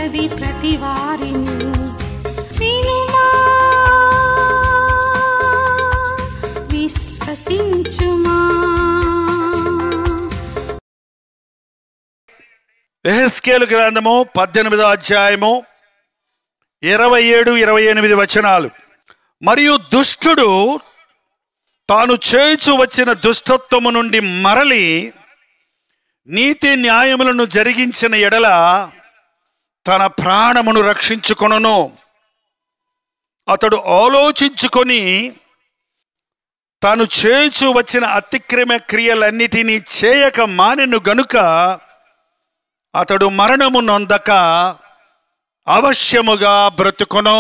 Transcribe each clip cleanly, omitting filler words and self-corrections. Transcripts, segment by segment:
ఉన్నది ప్రతి వారిని వినుమా విశ్వసించుమా. యెహెజ్కేలు గ్రంథము 18వ అధ్యాయము 27-28 వచనాలు. మరియు దుష్టుడు తాను చేయుచు వచ్చిన దుష్టత్వము నుండి మరలి నీతి న్యాయములను జరిగించిన ఎడల తన ప్రాణమును రక్షించుకొనును. అతడు ఆలోచించుకొని తాను చేయుచు వచ్చిన అతిక్రమ క్రియలన్నిటినీ చేయక మానెను గనుక అతడు మరణము నొందక అవశ్యముగా బ్రతుకొను.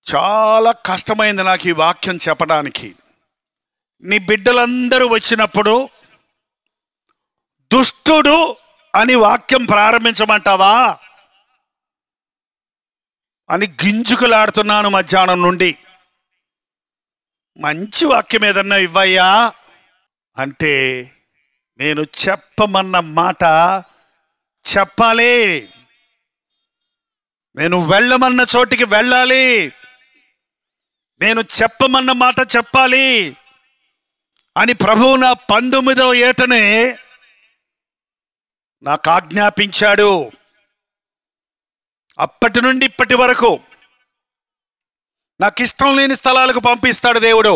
చాలా కష్టమైంది నాకు ఈ వాక్యం చెప్పడానికి. నీ బిడ్డలందరూ వచ్చినప్పుడు దుష్టుడు అని వాక్యం ప్రారంభించమంటావా అని గింజుకులాడుతున్నాను మధ్యాహ్నం నుండి. మంచి వాక్యం ఏదన్నా ఇవ్వయ్యా అంటే నేను చెప్పమన్న మాట చెప్పాలి, నేను వెళ్ళమన్న చోటికి వెళ్ళాలి, నేను చెప్పమన్న మాట చెప్పాలి అని ప్రభువు నా 19వ ఏటనే నాకు ఆజ్ఞాపించాడు. అప్పటి నుండి ఇప్పటి వరకు నాకు ఇష్టం లేని స్థలాలకు పంపిస్తాడు దేవుడు,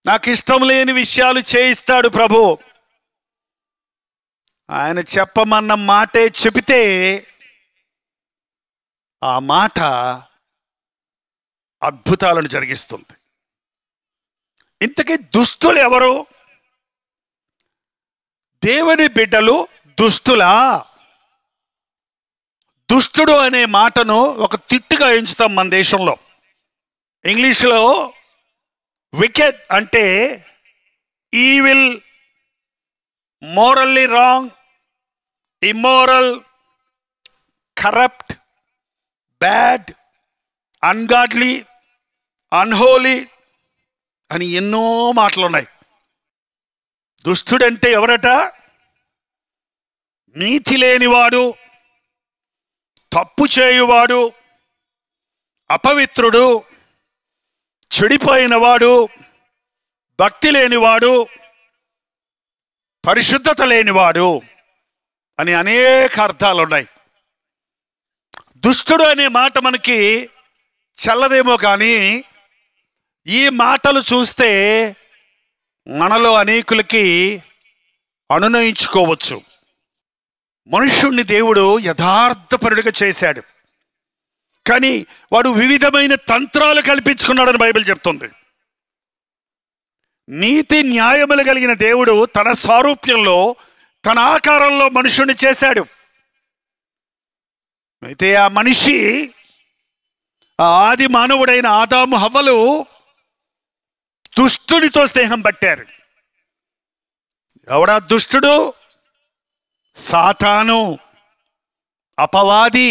నాకు ఇష్టం లేని విషయాలు చేయిస్తాడు ప్రభు. ఆయన చెప్పమన్న మాటే చెబితే ఆ మాట అద్భుతాలను జరిగిస్తుంది. ఇంతకీ దుష్టులు ఎవరు? దేవుని బిడ్డలు దుష్టులా? దుష్టుడు అనే మాటను ఒక తిట్టుగా ఎంచుతాం మన దేశంలో. ఇంగ్లీష్లో వికెడ్ అంటే evil, morally wrong, immoral, corrupt, bad, ungodly, unholy అని ఎన్నో మాటలు ఉన్నాయి. దుష్టుడంటే ఎవరట? నీతి లేనివాడు, తప్పు చేయువాడు, అపవిత్రుడు, చెడిపోయినవాడు, భక్తి లేనివాడు, పరిశుద్ధత లేనివాడు అని అనేక అర్థాలు ఉన్నాయి. దుష్టుడు అనే మాట మనకి చల్లదేమో కానీ ఈ మాటలు చూస్తే మనలో అనేకులకి అనునయించుకోవచ్చు. మనుష్యుణ్ణి దేవుడు యథార్థపరుడిగా చేశాడు, కానీ వాడు వివిధమైన తంత్రాలు కల్పించుకున్నాడని బైబిల్ చెప్తుంది. నీతి న్యాయములు కలిగిన దేవుడు తన సారూప్యంలో తన ఆకారంలో మనుషుణ్ణి చేశాడు. అయితే ఆ మనిషి, ఆ ఆది మానవుడైన ఆదాము హవ్వలు దుష్టుడితో స్నేహం పట్టారు. ఎవడా దుష్టుడు? సాతాను, అపవాది,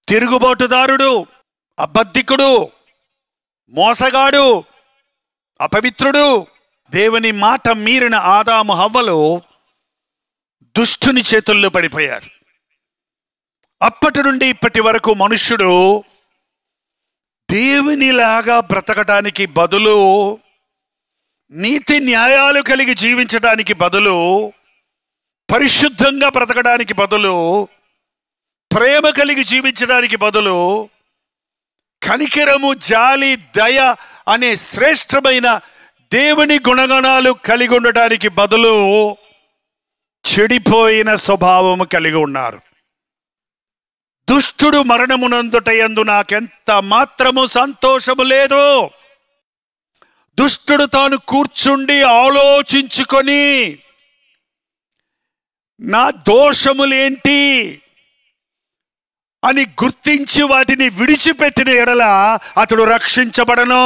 తిరుగుబాటుదారుడు, అబద్ధికుడు, మోసగాడు, అపవిత్రుడు. దేవుని మాట మీరిన ఆదాము హవ్వలు దుష్టుని చేతుల్లో పడిపోయారు. అప్పటి నుండి ఇప్పటి వరకు మనుష్యుడు దేవునిలాగా బ్రతకడానికి బదులు, నీతి న్యాయాలు కలిగి జీవించడానికి బదులు, పరిశుద్ధంగా బ్రతకడానికి బదులు, ప్రేమ కలిగి జీవించడానికి బదులు, కనికరము, జాలి, దయ అనే శ్రేష్టమైన దేవుని గుణగణాలు కలిగి ఉండటానికి బదులు చెడిపోయిన స్వభావము కలిగి ఉన్నారు. దుష్టుడు మరణమునందుటయందు నాకెంత మాత్రము సంతోషము లేదు. దుష్టుడు తాను కూర్చుండి ఆలోచించుకొని నా దోషములేంటి అని గుర్తించి వాటిని విడిచిపెట్టిన ఎడల అతడు రక్షించబడను.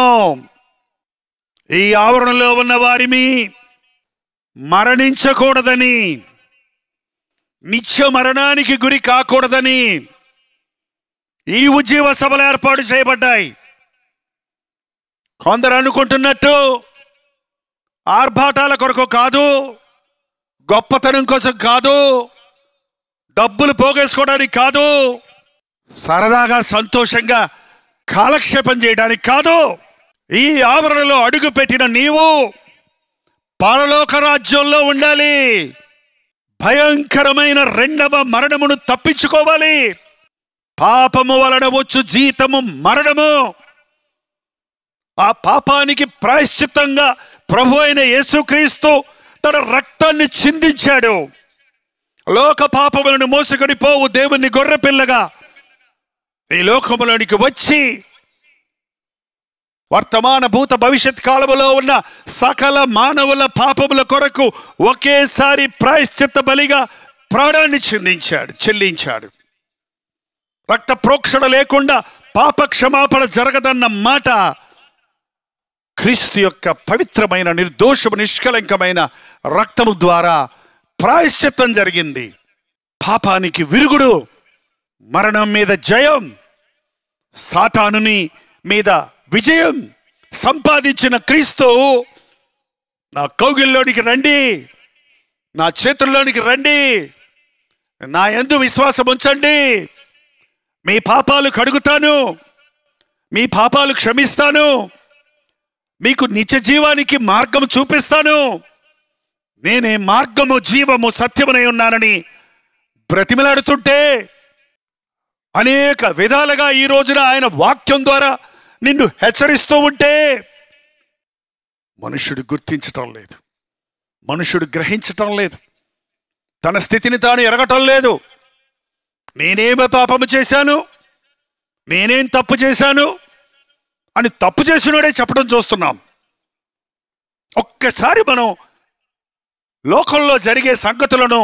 ఈ ఆవరణలో ఉన్న వారిని మరణించకూడదని, నిత్య మరణానికి గురి కాకూడదని ఈ ఉజ్జీవ సభలు ఏర్పాటు చేయబడ్డాయి. కొందరు అనుకుంటున్నట్టు ఆర్భాటాల కొరకు కాదు, గొప్పతనం కోసం కాదు, డబ్బులు పోగేసుకోవడానికి కాదు, సరదాగా సంతోషంగా కాలక్షేపం చేయడానికి కాదు. ఈ ఆవరణలో అడుగు పెట్టిన నీవు పరలోక రాజ్యంలో ఉండాలి. భయంకరమైన రెండవ మరణమును తప్పించుకోవాలి. పాపము వలన వచ్చు జీతము మరణము. ఆ పాపానికి ప్రాయశ్చిత్తంగా ప్రభు అయిన యేసుక్రీస్తు తన రక్తాన్ని చిందించాడు. లోక పాపములను మోసుకొని పోవు దేవుని గొర్రెపిల్లగా ఈ లోకములోనికి వచ్చి వర్తమాన భూత భవిష్యత్ కాలములో ఉన్న సకల మానవుల పాపముల కొరకు ఒకేసారి ప్రాయశ్చిత్త బలిగా ప్రాణాన్ని చెల్లించాడు. రక్త ప్రోక్షణ లేకుండా పాప క్షమాపణ జరగదన్న మాట క్రీస్తు యొక్క పవిత్రమైన నిర్దోషము నిష్కలంకమైన రక్తము ద్వారా ప్రాయశ్చిత్తం జరిగింది. పాపానికి విరుగుడు, మరణం మీద జయం, సాతానుని మీద విజయం సంపాదించిన క్రీస్తు నా కౌగిల్లోనికి రండి, నా చేతుల్లోనికి రండి, నా యందు విశ్వాసం ఉంచండి, మీ పాపాలు కడుగుతాను, మీ పాపాలు క్షమిస్తాను, మీకు నిత్య జీవానికి మార్గం చూపిస్తాను, నేనే మార్గము జీవము సత్యమునై ఉన్నానని బ్రతిమలాడుతుంటే, అనేక విధాలుగా ఈ రోజున ఆయన వాక్యం ద్వారా నిన్ను హెచ్చరిస్తూ ఉంటే మనుషుడు గుర్తించటం లేదు, మనుషుడు గ్రహించటం లేదు, తన స్థితిని తాను ఎరగటం లేదు. నేనేమి పాపము చేశాను, నేనేం తప్పు చేశాను అని తప్పు చేసినోడే చెప్పడం చూస్తున్నాం. ఒక్కసారి మనం లోకంలో జరిగే సంగతులను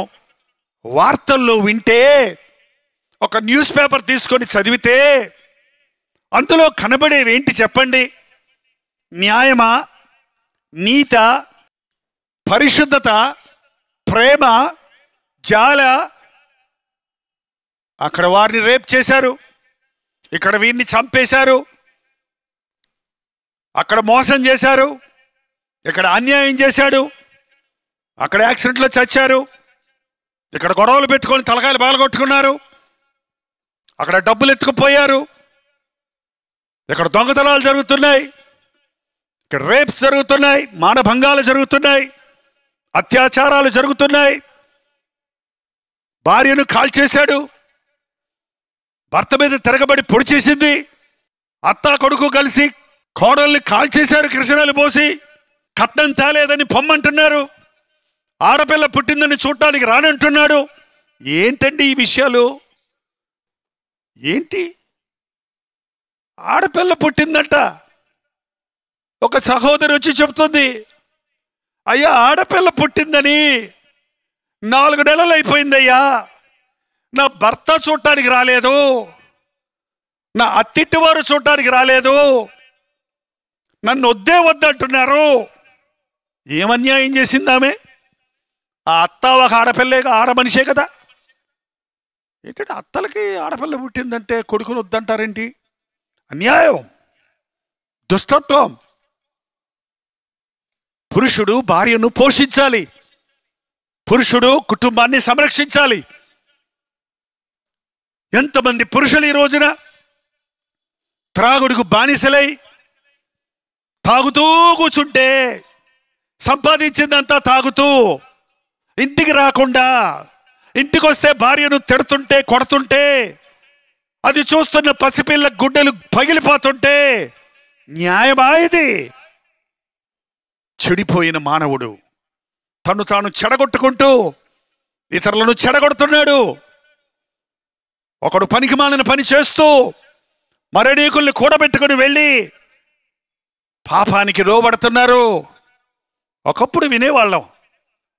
వార్తల్లో వింటే, ఒక న్యూస్ పేపర్ తీసుకొని చదివితే అందులో కనబడేవి ఏంటి చెప్పండి? న్యాయమా, నీత, పరిశుద్ధత, ప్రేమ, జాల. అక్కడ వారిని రేప్ చేశారు, ఇక్కడ వీరిని చంపేశారు, అక్కడ మోసం చేశారు, ఇక్కడ అన్యాయం చేశాడు, అక్కడ యాక్సిడెంట్లో చచ్చారు, ఇక్కడ గొడవలు పెట్టుకొని తలకాయలు బాలగొట్టుకున్నారు, అక్కడ డబ్బులు ఎత్తుకుపోయారు, ఇక్కడ దొంగతనాలు జరుగుతున్నాయి, ఇక్కడ రేప్స్ జరుగుతున్నాయి, మానభంగాలు జరుగుతున్నాయి, అత్యాచారాలు జరుగుతున్నాయి, భార్యను కాల్చేశాడు, భర్త మీద తిరగబడి పొడి చేసింది, అత్త కొడుకు కలిసి కోడల్ని కాల్చేశారు, కిరసనాలు పోసి కట్నం తేలేదని పొమ్మంటున్నారు, ఆడపిల్ల పుట్టిందని చూడటానికి రానంటున్నాడు. ఏంటండి ఈ విషయాలు? ఏంటి? ఆడపిల్ల పుట్టిందంట, ఒక సహోదరి వచ్చి చెప్తుంది, అయ్యా ఆడపిల్ల పుట్టిందని 4 నెలలు అయిపోయిందయ్యా, నా భర్త చూడటానికి రాలేదు, నా అత్తింటి వారు చూడటానికి రాలేదు, నన్ను వద్దే వద్దంటున్నారు. ఏమన్యాయం చేసింది ఆమె? ఆ అత్త ఒక ఆడపిల్లేగా, ఆడ మనిషే కదా. ఏంటంటే అత్తలకి ఆడపిల్ల పుట్టిందంటే కొడుకుని వద్దంటారేంటి? అన్యాయం, దుష్టత్వం. పురుషుడు భార్యను పోషించాలి, పురుషుడు కుటుంబాన్ని సంరక్షించాలి. ఎంతమంది పురుషులు ఈ రోజున త్రాగుడుకు బానిసలై తాగుతూ కూర్చుంటే, సంపాదించిందంతా తాగుతూ, ఇంటికి రాకుండా, ఇంటికి వస్తే భార్యను తిడుతుంటే కొడుతుంటే, అది చూస్తున్న పసిపిల్ల గుడ్డలు పగిలిపోతుంటే న్యాయమా ఇది? చెడిపోయిన మానవుడు తను తాను చెడగొట్టుకుంటూ ఇతరులను చెడగొడుతున్నాడు. ఒకడు పనికిమాలిన పని చేస్తూ మరణీకుల్ని కూడబెట్టుకుని వెళ్ళి పాపానికి లోబడుతున్నారు. ఒకప్పుడు వినేవాళ్ళం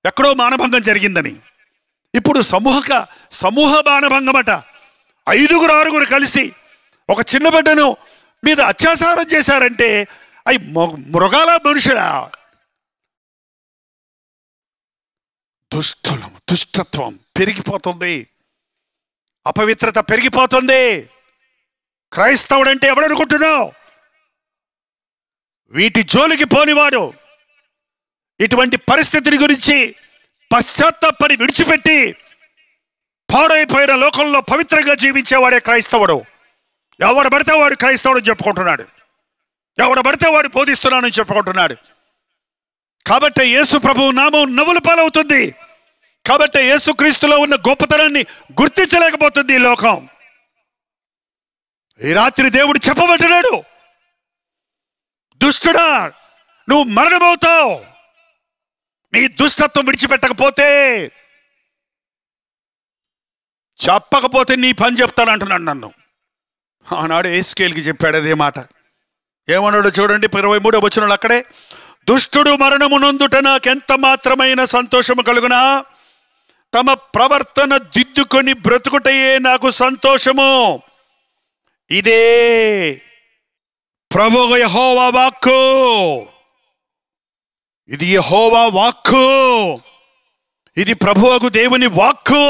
ఎక్కడో మానభంగం జరిగిందని, ఇప్పుడు సమూహ మానభంగం అట. 5-6 కలిసి ఒక చిన్న బిడ్డను మీద అత్యాచారం చేశారంటే అవి మృగాల మనుషులా? దుష్టత్వం పెరిగిపోతుంది, అపవిత్రత పెరిగిపోతుంది. క్రైస్తవుడంటే ఎవడనుకుంటున్నావు? వీటి జోలికి పోనివాడు, ఇటువంటి పరిస్థితిని గురించి పశ్చాత్తాపడి విడిచిపెట్టి పాడైపోయిన లోకంలో పవిత్రంగా జీవించేవాడే క్రైస్తవుడు. ఎవడు పడితే వాడు క్రైస్తవుడు చెప్పుకుంటున్నాడు, ఎవడు పడితే వాడు బోధిస్తున్నానని చెప్పుకుంటున్నాడు. కాబట్టి యేసు ప్రభువు నామం నవ్వుల పాలవుతుంది. కాబట్టి యేసుక్రీస్తులో ఉన్న గొప్పతనాన్ని గుర్తించలేకపోతుంది ఈ లోకం. ఈ రాత్రి దేవుడు చెప్పబట్టున్నాడు, దుష్టుడా నువ్వు మరణమవుతావు నీ దుష్టత్వం విడిచిపెట్టకపోతే. చెప్పకపోతే నీ పని చెప్తానంటున్నాడు నన్ను. ఆనాడు యేసుకేలుకి చెప్పాడు అదే మాట. ఏమన్నాడు చూడండి, 23వ వచనంలో అక్కడే, దుష్టుడు మరణము నొందుట నాకెంత మాత్రమైన సంతోషము కలుగునా, తమ ప్రవర్తన దిద్దుకొని బ్రతుకుటయే నాకు సంతోషము. ఇదే ప్రభువు యెహోవా వాక్కు, ఇది యెహోవా వాక్కు, ఇది ప్రభువుకు దేవుని వాక్కు.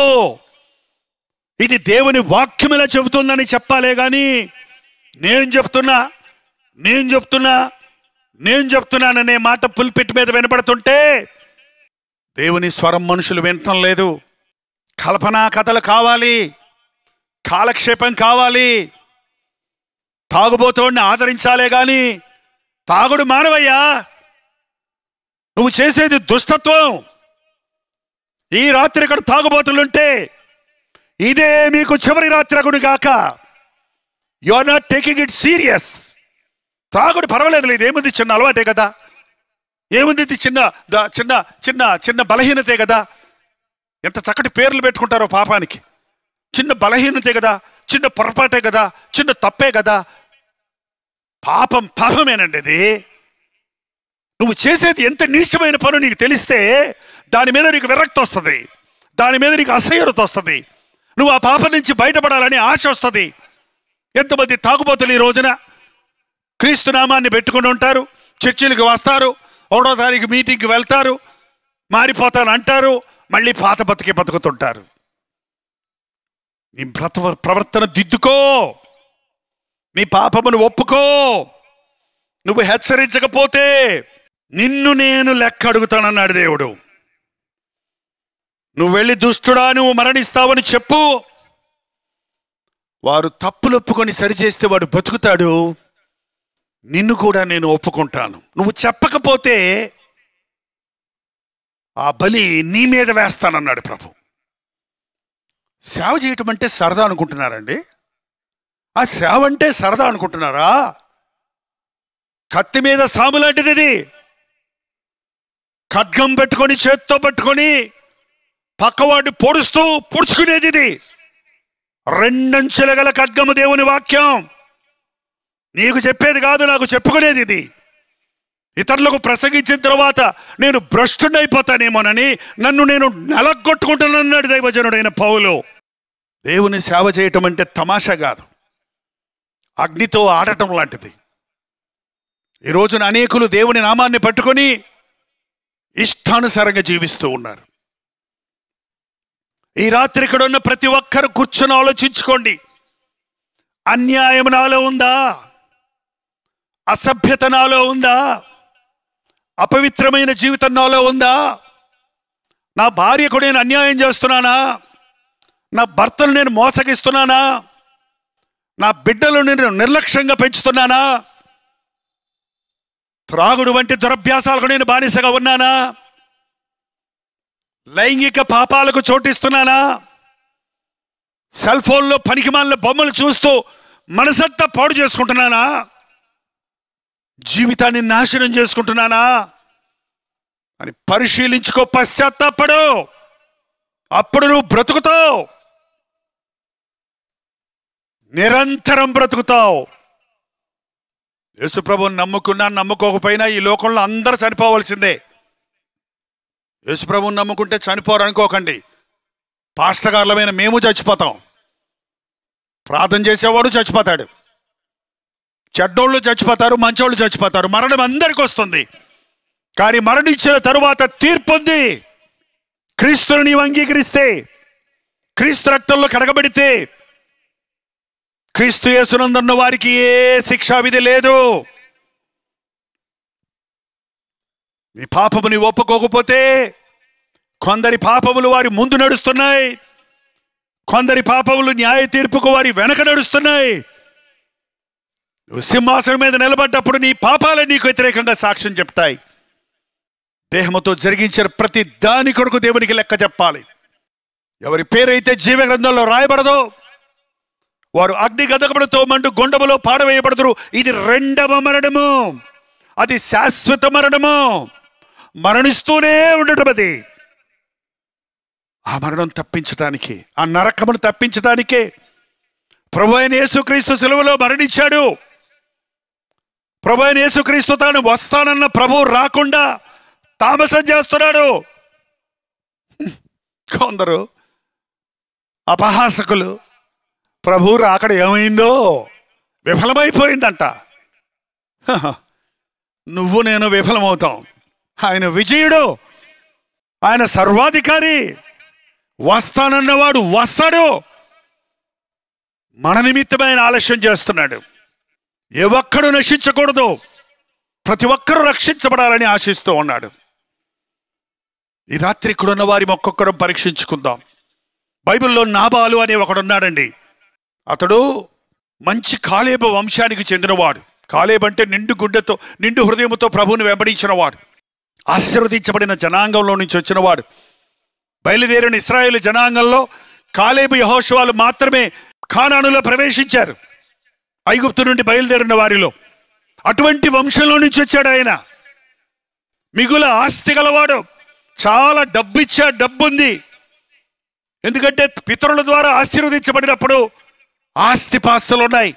ఇది దేవుని వాక్యం ఇలా చెబుతుందని చెప్పాలే కానీ నేను చెప్తున్నాననే మాట పుల్పిట్ మీద వినపడుతుంటే దేవుని స్వరం మనుషులు వినటం లేదు. కల్పనా కథలు కావాలి, కాలక్షేపం కావాలి, తాగుబోతోడిని ఆదరించాలే గాని తాగుడు మానవయ్యా, నువ్వు చేసేది దుష్టత్వం. ఈ రాత్రి ఇక్కడ తాగుబోతులుంటే ఇదే మీకు చివరి రాత్రి అగును గాక. You are not taking it serious. తాగుడు పర్వాలేదు, ఇదేముంది, చిన్న అలవాటే కదా, ఏముంది, చిన్న చిన్న చిన్న చిన్న బలహీనతే కదా. ఎంత చక్కటి పేర్లు పెట్టుకుంటారో పాపానికి. చిన్న బలహీనతే కదా, చిన్న పొరపాటే కదా, చిన్న తప్పే కదా. పాపమేనండి అది. నువ్వు చేసేది ఎంత నీచమైన పని నీకు తెలిస్తే దాని మీద నీకు విరక్తి వస్తుంది, దాని మీద నీకు అసహ్యత వస్తుంది. నువ్వు ఆ పాపం నుంచి బయటపడాలని ఆశ వస్తుంది. ఎంతమంది తాగుబోతులు ఈ రోజున క్రీస్తు నామాన్ని పెట్టుకుని ఉంటారు, చర్చిలకు వస్తారు, 1వ తారీఖు మీటింగ్కి వెళ్తారు, మారిపోతాను అంటారు, మళ్ళీ పాత బతుకుతుంటారు. నీ ప్రవర్తన దిద్దుకో, నీ పాపమును ఒప్పుకో. నువ్వు హెచ్చరించకపోతే నిన్ను నేను లెక్క అడుగుతానన్నాడు దేవుడు. నువ్వు వెళ్ళి దుష్టుడా నువ్వు మరణిస్తావని చెప్పు, వారు తప్పులు ఒప్పుకొని సరిచేస్తే వాడు బతుకుతాడు, నిన్ను కూడా నేను ఒప్పుకుంటాను. నువ్వు చెప్పకపోతే ఆ బలి నీ మీద వేస్తానన్నాడు ప్రభు. సేవ చేయటం అంటే సరదా అనుకుంటున్నారండి? ఆ సేవ అంటే సరదా అనుకుంటున్నారా? కత్తి మీద సాము లాంటిది ఇది. ఖడ్గం పెట్టుకొని చేత్తో పట్టుకొని పక్కవాడిని పొడుచుకునేది ఇది. 2 అంచెల గల ఖడ్గము దేవుని వాక్యం. నీకు చెప్పేది కాదు, నాకు చెప్పుకునేది ఇది. ఇతరులకు ప్రసంగించిన తర్వాత నేను భ్రష్టుడైపోతానేమోనని నన్ను నేను నలగొట్టుకుంటానన్నాడు దైవజనుడైన పౌలు. దేవుని సేవ చేయటం అంటే తమాషా కాదు, అగ్నితో ఆడటం లాంటిది. ఈ రోజున అనేకులు దేవుని నామాన్ని పట్టుకొని ఇష్టానుసారంగా జీవిస్తూ ఉన్నారు. ఈ రాత్రి ఇక్కడ ఉన్న ప్రతి ఒక్కరు కూర్చొని ఆలోచించుకోండి. అన్యాయం నాలో ఉందా? అసభ్యత నాలో ఉందా? అపవిత్రమైన జీవితం నాలో ఉందా? నా భార్యకు నేను అన్యాయం చేస్తున్నానా? నా భర్తను నేను మోసగిస్తున్నానా? నా బిడ్డలు నేను నిర్లక్ష్యంగా పెంచుతున్నానా? త్రాగుడు వంటి దురభ్యాసాలకు నేను బానిసగా ఉన్నానా? లైంగిక పాపాలకు చోటిస్తున్నానా? సెల్ ఫోన్లో పనికిమాలిన బొమ్మలు చూస్తూ మనసంతా పాడు చేసుకుంటున్నానా? జీవితాన్ని నాశనం చేసుకుంటున్నానా అని పరిశీలించుకో. పశ్చాత్తాపడు, అప్పుడు నువ్వు బ్రతుకుతావు, నిరంతరం బ్రతుకుతావు. యేసుప్రభుని నమ్ముకున్నా నమ్ముకోకపోయినా ఈ లోకంలో అందరూ చనిపోవలసిందే. యేసుప్రభుని నమ్ముకుంటే చనిపోరు అనుకోకండి. పాస్టర్ గారులమైన మేము చచ్చిపోతాం, ప్రార్థన చేసేవాడు చచ్చిపోతాడు, చెడ్డోళ్ళు చచ్చిపోతారు, మంచోళ్ళు చచ్చిపోతారు. మరణం అందరికి వస్తుంది, కానీ మరణించిన తరువాత తీర్పు ఉంది. క్రీస్తుని నీవు అంగీకరిస్తే, క్రీస్తు రక్తంలో కడగబడితే, క్రీస్తు యేసునందున్న వారికి ఏ శిక్షా విధి లేదు. నీ పాపముని ఒప్పుకోకపోతే కొందరి పాపములు వారి ముందు నడుస్తున్నాయి, కొందరి పాపములు న్యాయ తీర్పుకు వారి వెనక నడుస్తున్నాయి. నువ్వు సింహాసనం మీద నిలబడ్డప్పుడు నీ పాపాలే నీకు వ్యతిరేకంగా సాక్ష్యం చెప్తాయి. దేహముతో జరిగించిన ప్రతి దాని కొరకు దేవునికి లెక్క చెప్పాలి. ఎవరి పేరైతే జీవ గ్రంథంలో రాయబడదో వారు అగ్ని గదకములతో మండు గుండములో పాడవేయబడదురు. ఇది రెండవ మరణము, అది శాశ్వత మరణము. మరణిస్తూనే ఉండటం అది. ఆ మరణం తప్పించటానికి, ఆ నరకమును తప్పించటానికే ప్రభువైన యేసుక్రీస్తు సిలువలో మరణించాడు. ప్రభువైన యేసుక్రీస్తు తాను వస్తానన్న ప్రభువు రాకుండా తామసం చేస్తున్నాడు. కొందరు అపహాసకులు ప్రభు రాకడ ఏమైందో విఫలమైపోయిందంట. నువ్వు నేను విఫలమవుతాం. ఆయన విజయుడు, ఆయన సర్వాధికారి. వస్తానన్నవాడు వస్తాడు. మన నిమిత్తమైన ఆలస్యం చేస్తున్నాడు. ఏ ఒక్కడు నశించకూడదు, ప్రతి ఒక్కరూ రక్షించబడాలని ఆశిస్తూ ఉన్నాడు. ఈ రాత్రి ఇక్కడున్న వారి ఒక్కొక్కరం పరీక్షించుకుందాం. బైబిల్లో నాబాలు అనే ఒకడున్నాడండి. అతడు మంచి కాలేబు వంశానికి చెందినవాడు. కాలేబు అంటే నిండు గుండెతో, నిండు హృదయంతో ప్రభువుని వెంబడించిన వాడు. ఆశీర్వదించబడిన జనాంగంలో నుంచి వచ్చినవాడు. బయలుదేరిన ఇశ్రాయేలు జనాంగంలో కాలేబు యెహోషువలు మాత్రమే కానానులో ప్రవేశించారు, ఐగుప్తు నుండి బయలుదేరిన వారిలో. అటువంటి వంశంలో నుంచి వచ్చాడు ఆయన. మిగుల ఆస్తి గలవాడు, చాలా డబ్బుంది. ఎందుకంటే పితరుల ద్వారా ఆశీర్వదించబడినప్పుడు ఆస్తిపాస్తులు ఉన్నాయి.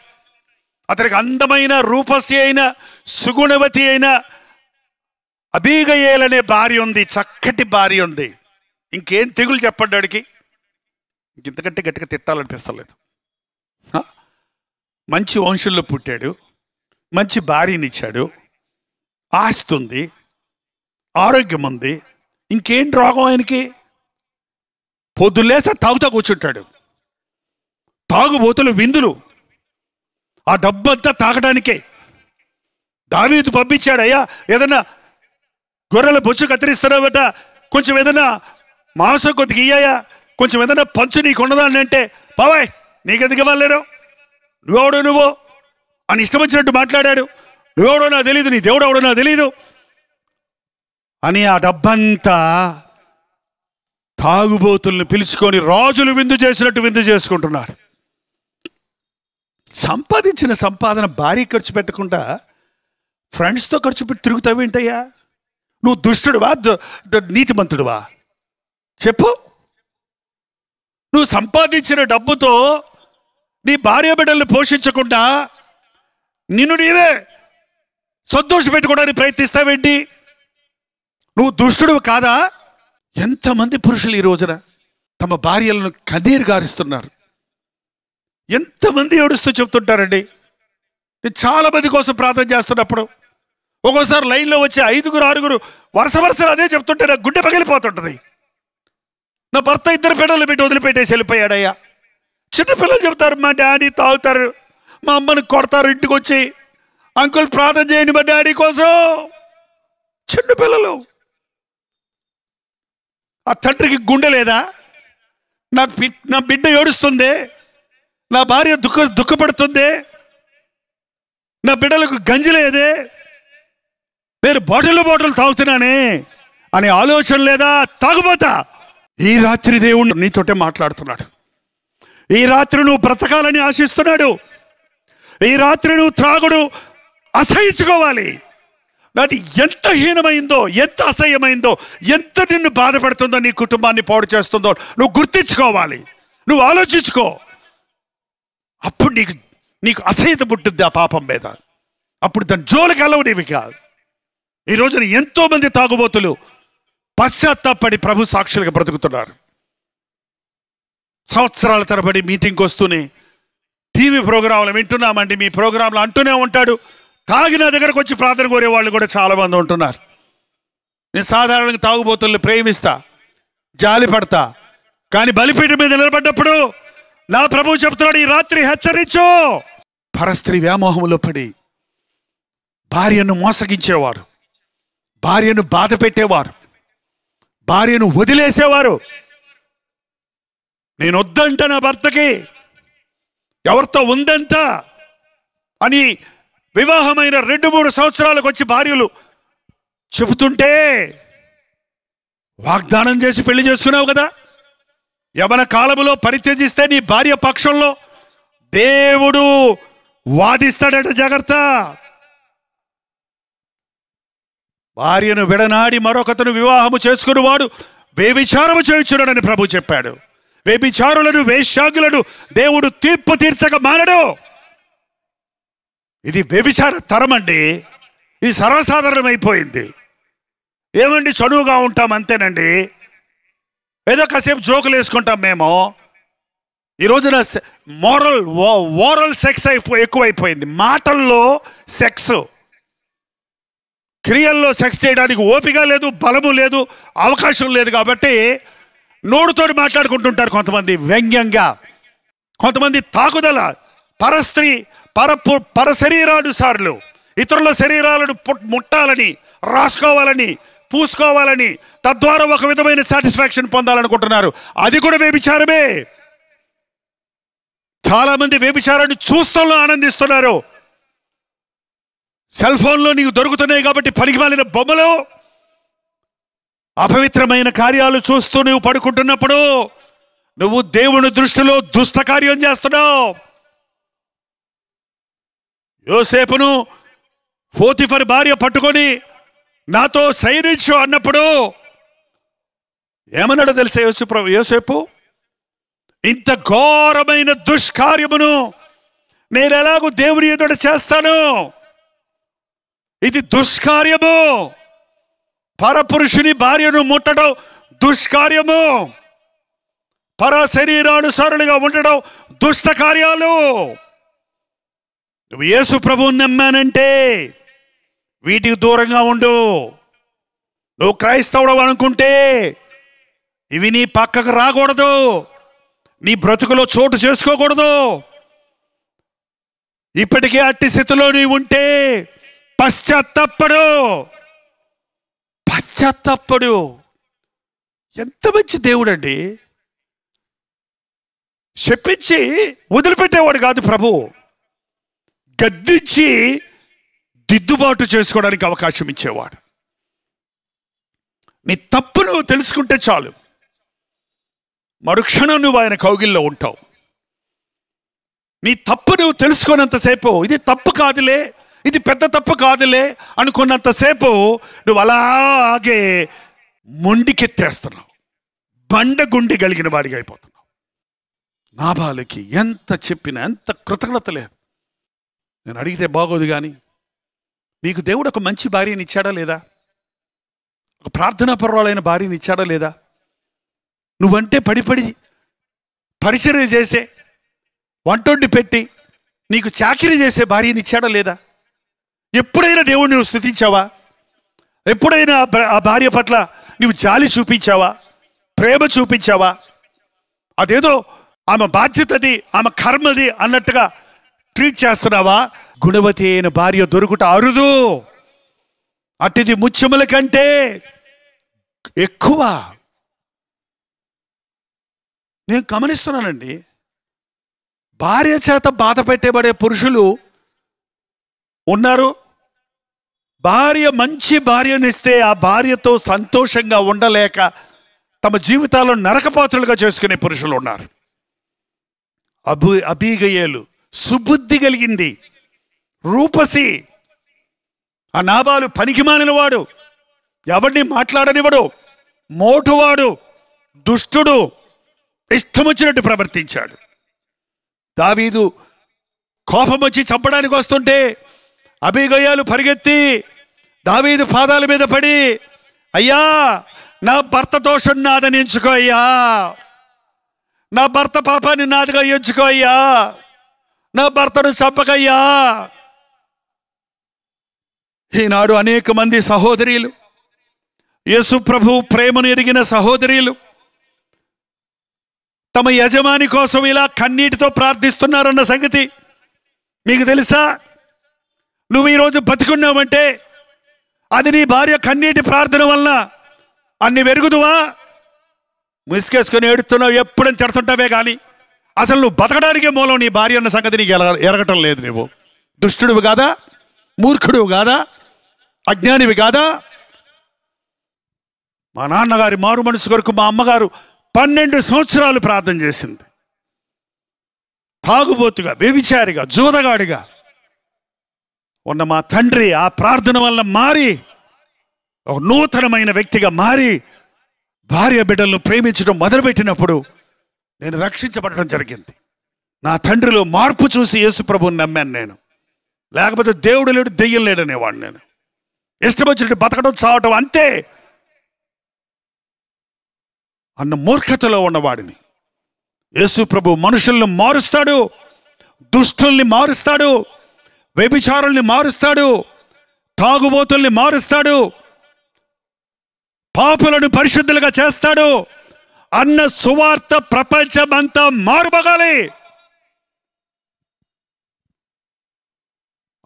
అతనికి అందమైన రూపసి అయిన సుగుణవతి అయిన అబీగయేల్ అనే భార్య ఉంది, చక్కటి భార్య ఉంది. ఇంకేం తెగులు చెప్పండి వాడికి. ఇంతకంటే గట్టిగా తిట్టాలనిపిస్తలేదు. మంచి వంశంలో పుట్టాడు, మంచి భార్యనిచ్చాడు, ఆస్తి ఉంది, ఆరోగ్యం ఉంది. ఇంకేం రోగం ఆయనకి? పొద్దులేస్తే తాగుతా కూర్చుంటాడు. తాగుబోతులు విందులు, ఆ డబ్బంతా తాగడానికే. దావీదు పంపించాడు, అయ్యా ఏదన్నా గొర్రెల బొచ్చు కత్తిరిస్తున్నావట, కొంచెం ఏదన్నా మాంసం కొద్దిగా ఇయ్యాయా, కొంచెం ఏదన్నా పంచు నీకు ఉండదా అని అంటే, బాబాయ్ నీకెందుకు ఇవ్వలేరు, నువ్వు అని ఇష్టం వచ్చినట్టు మాట్లాడాడు. నువ్వెవడో నాకు తెలీదు, నీ దేవుడు ఎవడో నాకు తెలీదు అని ఆ డబ్బంతా తాగుబోతుల్ని పిలుచుకొని రాజులు విందు చేసినట్టు విందు చేసుకుంటున్నారు. సంపాదించిన సంపాదన భారీ ఖర్చు పెట్టకుండా ఫ్రెండ్స్తో ఖర్చు పెట్టి తిరుగుతావేంటయ్యా? నువ్వు దుష్టుడువా నీతిమంతుడువా చెప్పు? నువ్వు సంపాదించిన డబ్బుతో నీ భార్య బిడ్డల్ని పోషించకుండా నిన్ను నీవే సంతోష పెట్టుకోవడానికి ప్రయత్నిస్తావేంటి? నువ్వు దుష్టుడు కాదా? ఎంతమంది పురుషులు ఈ రోజున తమ భార్యలను కన్నీరు గారుస్తున్నారు. ఎంతమంది ఏడుస్తూ చెప్తుంటారండి. నేను చాలా మంది కోసం ప్రార్థన చేస్తున్నప్పుడు ఒక్కోసారి లైన్లో వచ్చి 5-6 వరుస అదే చెప్తుంటే నా గుండె పగిలిపోతుంటుంది. నా భర్త 2 పిల్లలు పెట్టి వదిలిపెట్టేసి వెళ్ళిపోయాడయ్యా. చిన్నపిల్లలు చెప్తారు, మా డాడీ తాగుతారు, మా అమ్మని కొడతారు, ఇంటికి వచ్చి అంకుల్ ప్రార్థన చేయండి మా డాడీ కోసం. చిన్నపిల్లలు. ఆ తండ్రికి గుండె లేదా? నా బిడ్డ ఏడుస్తుంది, నా భార్య దుఃఖపడుతుంది, నా బిడ్డలకు గంజి లేదే, నేను బాటిల్ తాగుతున్నానే అనే ఆలోచన లేదా? తాగుబోతా. ఈ రాత్రి దేవుడు నీతోటే మాట్లాడుతున్నాడు. ఈ రాత్రి నువ్వు బ్రతకాలని ఆశిస్తున్నాడు. ఈ రాత్రి నువ్వు త్రాగుడు అసహించుకోవాలి. అది ఎంత హీనమైందో, ఎంత అసహ్యమైందో, ఎంత నిన్ను బాధపడుతుందో, నీ కుటుంబాన్ని పాడు చేస్తుందో నువ్వు గుర్తించుకోవాలి. నువ్వు ఆలోచించుకో. అప్పుడు నీకు అసహ్యత పుట్టుద్ది ఆ పాపం మీద. అప్పుడు దాని జోలికి అలవనివి కాదు. ఈ రోజున ఎంతో మంది తాగుబోతులు పశ్చాత్తాపడి ప్రభు సాక్షులుగా బ్రతుకుతున్నారు. సంవత్సరాల తరబడి మీటింగ్కి వస్తూనే టీవీ ప్రోగ్రాంలు వింటున్నామండి, మీ ప్రోగ్రాంలు అంటూనే ఉంటాడు. తాగి నా దగ్గరకు వచ్చి ప్రార్థన కోరే వాళ్ళు కూడా చాలామంది ఉంటున్నారు. నేను సాధారణంగా తాగుబోతుల్ని ప్రేమిస్తా, జాలి పడతా. కానీ బలిపీఠం మీద నిలబడ్డప్పుడు నా ప్రభువు చెప్తున్నాడు, ఈ రాత్రి హెచ్చరించు. పరస్త్రీ వ్యామోహంలో పడి భార్యను మోసగించేవారు, భార్యను బాధ పెట్టేవారు, భార్యను వదిలేసేవారు. నేను వద్దంట నా భర్తకి, ఎవరితో ఉందంట అని వివాహమైన 2-3 సంవత్సరాలకు వచ్చి భార్యలు చెబుతుంటే, వాగ్దానం చేసి పెళ్లి చేసుకున్నావు కదా, యవన కాలములో పరిత్యజిస్తే నీ భార్య పక్షంలో దేవుడు వాదిస్తాడట, జాగ్రత్త. భార్యను విడనాడి మరొకతను వివాహము చేసుకున్నవాడు వ్యభిచారము చేయుచున్నాడని ప్రభు చెప్పాడు. వ్యభిచారులను, వేశ్యాగులను దేవుడు తీర్పు తీర్చక మానడు. ఇది వ్యభిచార తరం అండి. ఇది సర్వసాధారణమైపోయింది. ఏమండి, చనువుగా ఉంటాం అంతేనండి, ఏదో కాసేపు జోకులు వేసుకుంటాం మేము. ఈ రోజున ఓరల్ సెక్స్ ఎక్కువైపోయింది. మాటల్లో సెక్స్, క్రియల్లో సెక్స్ చేయడానికి ఓపిక లేదు, బలము లేదు, అవకాశం లేదు. కాబట్టి నోడుతోటి మాట్లాడుకుంటుంటారు కొంతమంది వ్యంగ్యంగా, కొంతమంది తాకుదల, పరస్త్రీ పర శరీరానుసారులు ఇతరుల శరీరాలను ముట్టాలని, రాసుకోవాలని, పూసుకోవాలని, తద్వారా ఒక విధమైన సాటిస్ఫాక్షన్ పొందాలనుకుంటున్నారు. అది కూడా వ్యభిచారమే. చాలా మంది వ్యభిచారాన్ని చూస్తంలో ఆనందిస్తున్నారు. సెల్ ఫోన్లో నీకు దొరుకుతున్నాయి కాబట్టి పనికిమాలిన బొమ్మలు, అపవిత్రమైన కార్యాలు చూస్తూ నువ్వు పడుకుంటున్నప్పుడు నువ్వు దేవుని దృష్టిలో దుష్ట కార్యం చేస్తున్నావు. యోసేపును పోతిఫర్ భార్య పట్టుకొని నాతో శయనించు అన్నప్పుడు ఏమన్నాడో తెలుసా యోసేపు? ఇంత ఘోరమైన దుష్కార్యమును నేను ఎలాగూ దేవుని ఎదుట చేస్తాను? ఇది దుష్కార్యము. పరపురుషుని భార్యను ముట్టడం దుష్కార్యము. పర శరీరానుసారులుగా ఉండడం దుష్ట కార్యాలు. నువ్వు యేసు ప్రభువుని నమ్మానంటే వీటికి దూరంగా ఉండు. నువ్వు క్రైస్తవుడు అనుకుంటే ఇవి నీ పక్కకు రాకూడదు, నీ బ్రతుకులో చోటు చేసుకోకూడదు. ఇప్పటికే అట్టి స్థితిలో నీవు ఉంటే పశ్చాత్తపడు. ఎంత మంచి దేవుడు అండి. శపించి వదిలిపెట్టేవాడు కాదు ప్రభు, గద్దించి దిద్దుబాటు చేసుకోవడానికి అవకాశం ఇచ్చేవాడు. నీ తప్పును తెలుసుకుంటే చాలు, మరుక్షణం నువ్వు ఆయన కౌగిల్లో ఉంటావు. నీ తప్పు నువ్వు తెలుసుకున్నంతసేపు ఇది తప్పు కాదులే, ఇది పెద్ద తప్పు కాదులే అనుకున్నంతసేపు నువ్వు అలాగే మొండికెత్తేస్తున్నావు, బండగుండి కలిగిన వాడిగా అయిపోతున్నావు. నాబాలుకి ఎంత చెప్పినా ఎంత కృతజ్ఞత లేదు. నేను అడిగితే బాగోదు కానీ నీకు దేవుడు ఒక మంచి భార్యని ఇచ్చాడా లేదా? ఒక ప్రార్థనా పర్వాలైన భార్యని ఇచ్చాడా లేదా? నువ్వంటే పడి పరిచర్య చేసే, వంటొండి పెట్టి నీకు చాకిరీ చేసే భార్యని ఇచ్చాడా లేదా? ఎప్పుడైనా దేవుడిని నువ్వు స్తుతించావా? ఎప్పుడైనా ఆ భార్య పట్ల నువ్వు జాలి చూపించావా? ప్రేమ చూపించావా? అదేదో ఆమె బాధ్యతది, ఆమె కర్మది అన్నట్టుగా ట్రీట్ చేస్తున్నావా? గుణవతి అయిన భార్య దొరుకుట అరుదు. అట్టిది ముత్యముల కంటే ఎక్కువ. నేను గమనిస్తున్నానండి, భార్య చేత బాధ పెట్టబడే పురుషులు ఉన్నారు. భార్య మంచి భార్యనిస్తే ఆ భార్యతో సంతోషంగా ఉండలేక తమ జీవితాలను నరకపాత్రులుగా చేసుకునే పురుషులు ఉన్నారు. అబీగయేలు సుబుద్ధి కలిగింది, రూపసి. ఆ నాబాలు పనికిమాలినవాడు, ఎవరిని మాట్లాడనివాడు, మోటువాడు, దుష్టుడు, ఇష్టం వచ్చినట్టు ప్రవర్తించాడు. దావీదు కోపం వచ్చి చంపడానికి వస్తుంటే అబీగయాలు పరిగెత్తి దావీదు పాదాల మీద పడి, అయ్యా నా భర్త దోషం నాదని ఎంచుకో అయ్యా, నా భర్త పాపాన్ని నాదిగా ఎంచుకో అయ్యా, నా భర్తను చంపకయ్యా. ఈనాడు అనేక మంది సహోదరీలు, యేసు ప్రభు ప్రేమను ఎరిగిన సహోదరీలు తమ యజమాని కోసం ఇలా కన్నీటితో ప్రార్థిస్తున్నారన్న సంగతి మీకు తెలుసా? నువ్వు ఈరోజు బతికున్నావంటే అది నీ భార్య కన్నీటి ప్రార్థన వలన. అన్ని వెరుగుదువా? ముసుకేసుకొని ఏడుతున్నావు, ఎప్పుడని తిడుతుంటావే కానీ అసలు నువ్వు బతకడానికే మూలం నీ భార్య అన్న సంగతి నీకు ఎరగటం లేదు. నువ్వు దుష్టుడివి కాదా, మూర్ఖుడివి కాదా, అజ్ఞానివి కాదా? మా నాన్నగారి మారు మనసు కొరకు మా అమ్మగారు 12 సంవత్సరాలు ప్రార్థన చేసింది. తాగుబోతుగా, వ్యభిచారిగా, జూదగాడిగా ఉన్న మా తండ్రి ఆ ప్రార్థన వల్ల మారి ఒక నూతనమైన వ్యక్తిగా మారి భార్య బిడ్డలను ప్రేమించడం మొదలుపెట్టినప్పుడు నేను రక్షించబడటం జరిగింది. నా తండ్రిలో మార్పు చూసి యేసు ప్రభువుని నమ్మాను నేను. లేకపోతే దేవుడు లేడు, దెయ్యం లేడనేవాడు. నేను ఇష్టం వచ్చినట్టు బతకడం, చావటం అంతే అన్న మూర్ఖతలో ఉన్నవాడిని. యేసు ప్రభు మనుషుల్ని మారుస్తాడు, దుష్టుల్ని మారుస్తాడు, వ్యభిచారుల్ని మారుస్తాడు, తాగుబోతుల్ని మారుస్తాడు, పాపులను పరిశుద్ధులుగా చేస్తాడు అన్న సువార్త ప్రపంచమంతా మారుమోగాలి.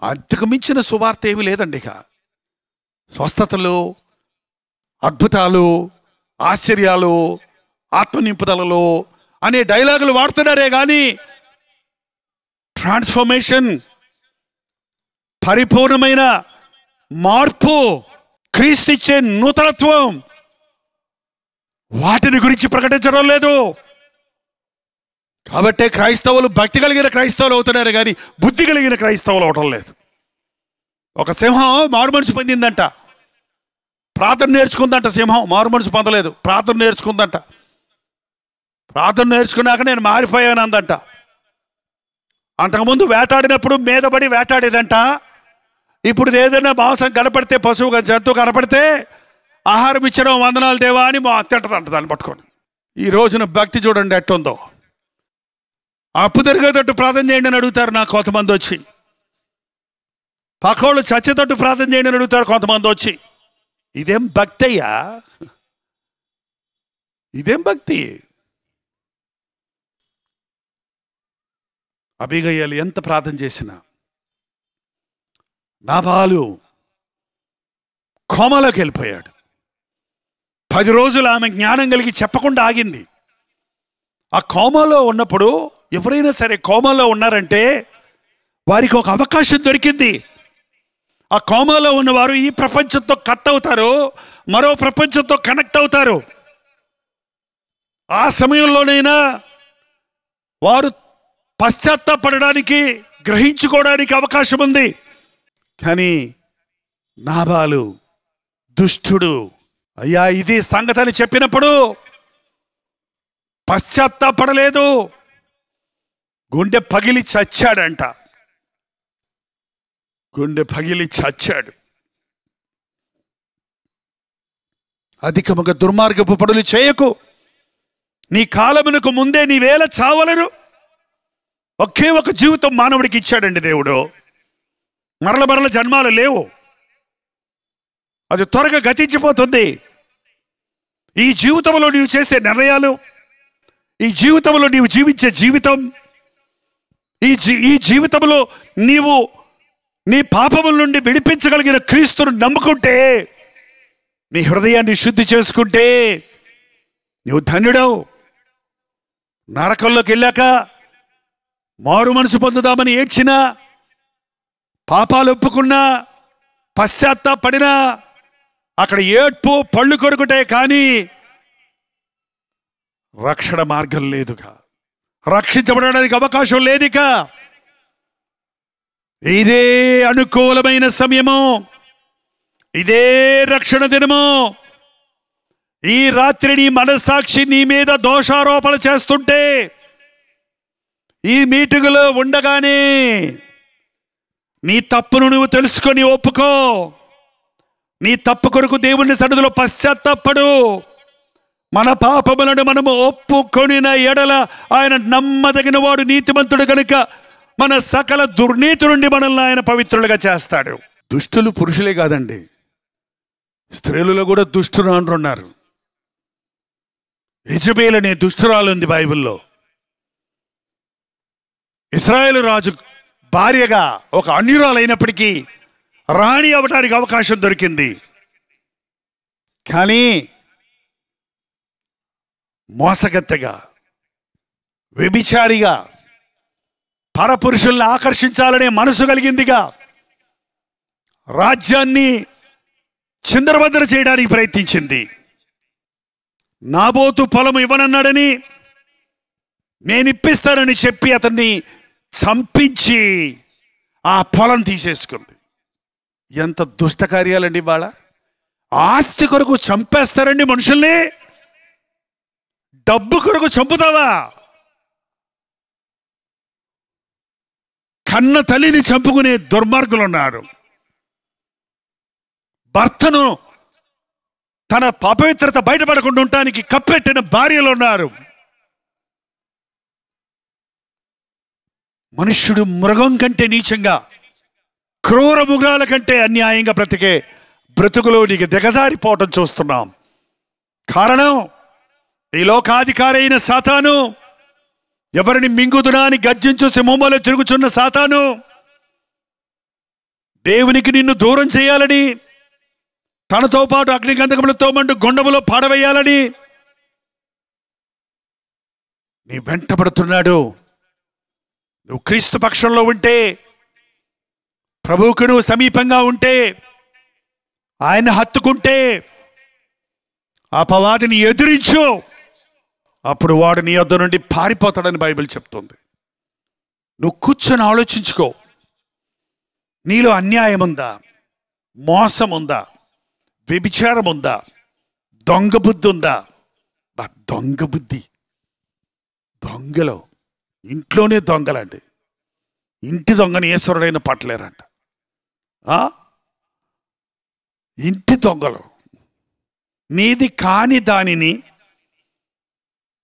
అంతకు మించిన సువార్త ఏమీ లేదండి. ఇక స్వస్థతలు, అద్భుతాలు, ఆశ్చర్యాలు, ఆత్మనింపుదలలో అనే డైలాగులు వాడుతున్నారే కానీ ట్రాన్స్ఫర్మేషన్, పరిపూర్ణమైన మార్పు, క్రీస్తు ఇచ్చే నూతనత్వం, వాటిని గురించి ప్రకటించడం లేదు. కాబట్టే క్రైస్తవులు భక్తి కలిగిన క్రైస్తవులు అవుతున్నారు కానీ బుద్ధి కలిగిన క్రైస్తవులు అవటం లేదు. ఒక సింహం మారు మనసు పొందిందంట, ప్రార్థన నేర్చుకుందంట. సింహం మారు మనసు పొందలేదు, ప్రార్థన నేర్చుకుందంట. ప్రార్థన నేర్చుకున్నాక నేను మారిపోయాను అందంట. అంతకుముందు వేటాడినప్పుడు మీదపడి వేటాడేదంట. ఇప్పుడు ఏదైనా మాంసం కనపడితే, పశువు జంతువు కనపడితే ఆహారం ఇచ్చిన వందనాలు దేవా అని మా తింటదంట దాన్ని పట్టుకొని. ఈ రోజున భక్తి చూడండి ఎట్టుందో. అప్పు తిరిగేటట్టు ప్రార్థన చేయండి అని అడుగుతారు నాకు కొంతమంది వచ్చి. పక్కోళ్ళు చచ్చేటట్టు ప్రార్థన చేయండి అని అడుగుతారు కొంతమంది వచ్చి. ఇదేం భక్తి అయ్యా? ఇదేం భక్తి? అబీగయలు ఎంత ప్రార్థన చేసినా నాబాలు కోమలోకి వెళ్ళిపోయాడు. 10 రోజులు ఆమె జ్ఞానం కలిగి చెప్పకుండా ఆగింది. ఆ కోమలో ఉన్నప్పుడు ఎవరైనా సరే కోమలో ఉన్నారంటే వారికి ఒక అవకాశం దొరికింది. ఆ కోమలో ఉన్నవారు ఈ ప్రపంచంతో కట్ అవుతారు, మరో ప్రపంచంతో కనెక్ట్ అవుతారు. ఆ సమయంలోనైనా వారు పశ్చాత్తాపడడానికి, గ్రహించుకోవడానికి అవకాశం ఉంది. కానీ నాబాలు దుష్టుడు. అయ్యా ఇది సంగతి అని చెప్పినప్పుడు పశ్చాత్తాపడలేదు, గుండె పగిలి చచ్చాడంట. గుండె పగిలి చచ్చాడు. అధికముగా దుర్మార్గపు పనులు చేయకు, నీ కాలమునకు ముందే నీవేళ చావలను. ఒకే ఒక జీవితం మానవుడికి ఇచ్చాడండి దేవుడు. మరల జన్మాలు లేవు, అది త్వరగా గతించిపోతుంది. ఈ జీవితంలో నీవు చేసే నిర్ణయాలు, ఈ జీవితంలో నీవు జీవించే జీవితం, ఈ జీవితంలో నీవు నీ పాపముల నుండి విడిపించగలిగిన క్రీస్తును నమ్ముకుంటే, నీ హృదయాన్ని శుద్ధి చేసుకుంటే నువ్వు ధన్యుడవు. నరకంలోకి వెళ్ళాక మారు మనసు పొందుదామని ఏడ్చినా, పాపాలు ఒప్పుకున్నా, పశ్చాత్తాపడినా అక్కడ ఏడ్పు పళ్ళు కొరుకుటే కానీ రక్షణ మార్గం లేదుగా, రక్షించబడడానికి అవకాశం లేదిక. ఇదే అనుకూలమైన సమయము, ఇదే రక్షణ దినము. ఈ రాత్రి నీ మనస్సాక్షి నీ మీద దోషారోపణ చేస్తుంటే, ఈ మీటింగులో ఉండగానే నీ తప్పును నువ్వు తెలుసుకొని ఒప్పుకో. నీ తప్పు కొరకు దేవుని సన్నిధిలో పశ్చాత్తాపడు. మన పాపములను మనము ఒప్పుకొనిన ఎడల ఆయన నమ్మదగిన వాడు, నీతిమంతుడు కనుక మన సకల దుర్నీతి నుండి మనల్ని ఆయన పవిత్రులుగా చేస్తాడు. దుష్టులు పురుషులే కాదండి, స్త్రీలలో కూడా దుష్టులు అంటున్నారు. యెజబెల్ అనే దుష్టురాలు ఉంది బైబిల్లో. ఇశ్రాయేలు రాజు భార్యగా ఒక అన్యురాలైనప్పటికీ రాణి అవటానికి అవకాశం దొరికింది. కానీ మోసగత్తెగా, వ్యభిచారిగా, పరపురుషుల్ని ఆకర్షించాలనే మనసు కలిగిందిగా, రాజ్యాన్ని చిందరవందర చేయడానికి ప్రయత్నించింది. నాబోతు పొలం ఇవ్వనన్నాడని నేను ఇప్పిస్తానని చెప్పి అతన్ని చంపించి ఆ పొలం తీసేసుకుంది. ఎంత దుష్టకార్యాలండి వాళ్ళ. ఆస్తి కొరకు చంపేస్తారండి మనుషుల్ని. డబ్బు కొరకు చంపుతావా? కన్న తల్లిని చంపుకునే దుర్మార్గులు ఉన్నారు. భర్తను తన అపవిత్రత బయటపడకుండా ఉండటానికి కప్పెట్టిన భార్యలు ఉన్నారు. మనుష్యుడు మృగం కంటే నీచంగా, క్రూర మృగాల కంటే అన్యాయంగా బ్రతికే బ్రతుకులోనికి దిగజారిపోవటం చూస్తున్నాం. కారణం ఈ లోకాధికారి అయిన సాతాను, ఎవరిని మింగుదునా అని గర్జించు సింహంలో తిరుగుచున్న సాతాను, దేవునికి నిన్ను దూరం చేయాలని, తనతో పాటు అగ్నిగంధకములతో మండు గుండములో పాడవేయాలని నీ వెంటబడుతున్నాడు. నువ్వు క్రీస్తు పక్షంలో ఉంటే, ప్రభువుకు నువ్వు సమీపంగా ఉంటే, ఆయన హత్తుకుంటే, అపవాదిని ఎదిరించు. అప్పుడు వాడు నీ వద్ద నుండి పారిపోతాడని బైబిల్ చెప్తుంది. నువ్వు కూర్చొని ఆలోచించుకో. నీలో అన్యాయం ఉందా? మోసం ఉందా? వ్యభిచారం ఉందా? దొంగ బుద్ధి ఉందా? దొంగ బుద్ధి, దొంగలు ఇంట్లోనే దొంగలండి. ఇంటి దొంగని ఈశ్వరుడైన పట్టలేరంట. ఇంటి దొంగలు. నీది కాని దానిని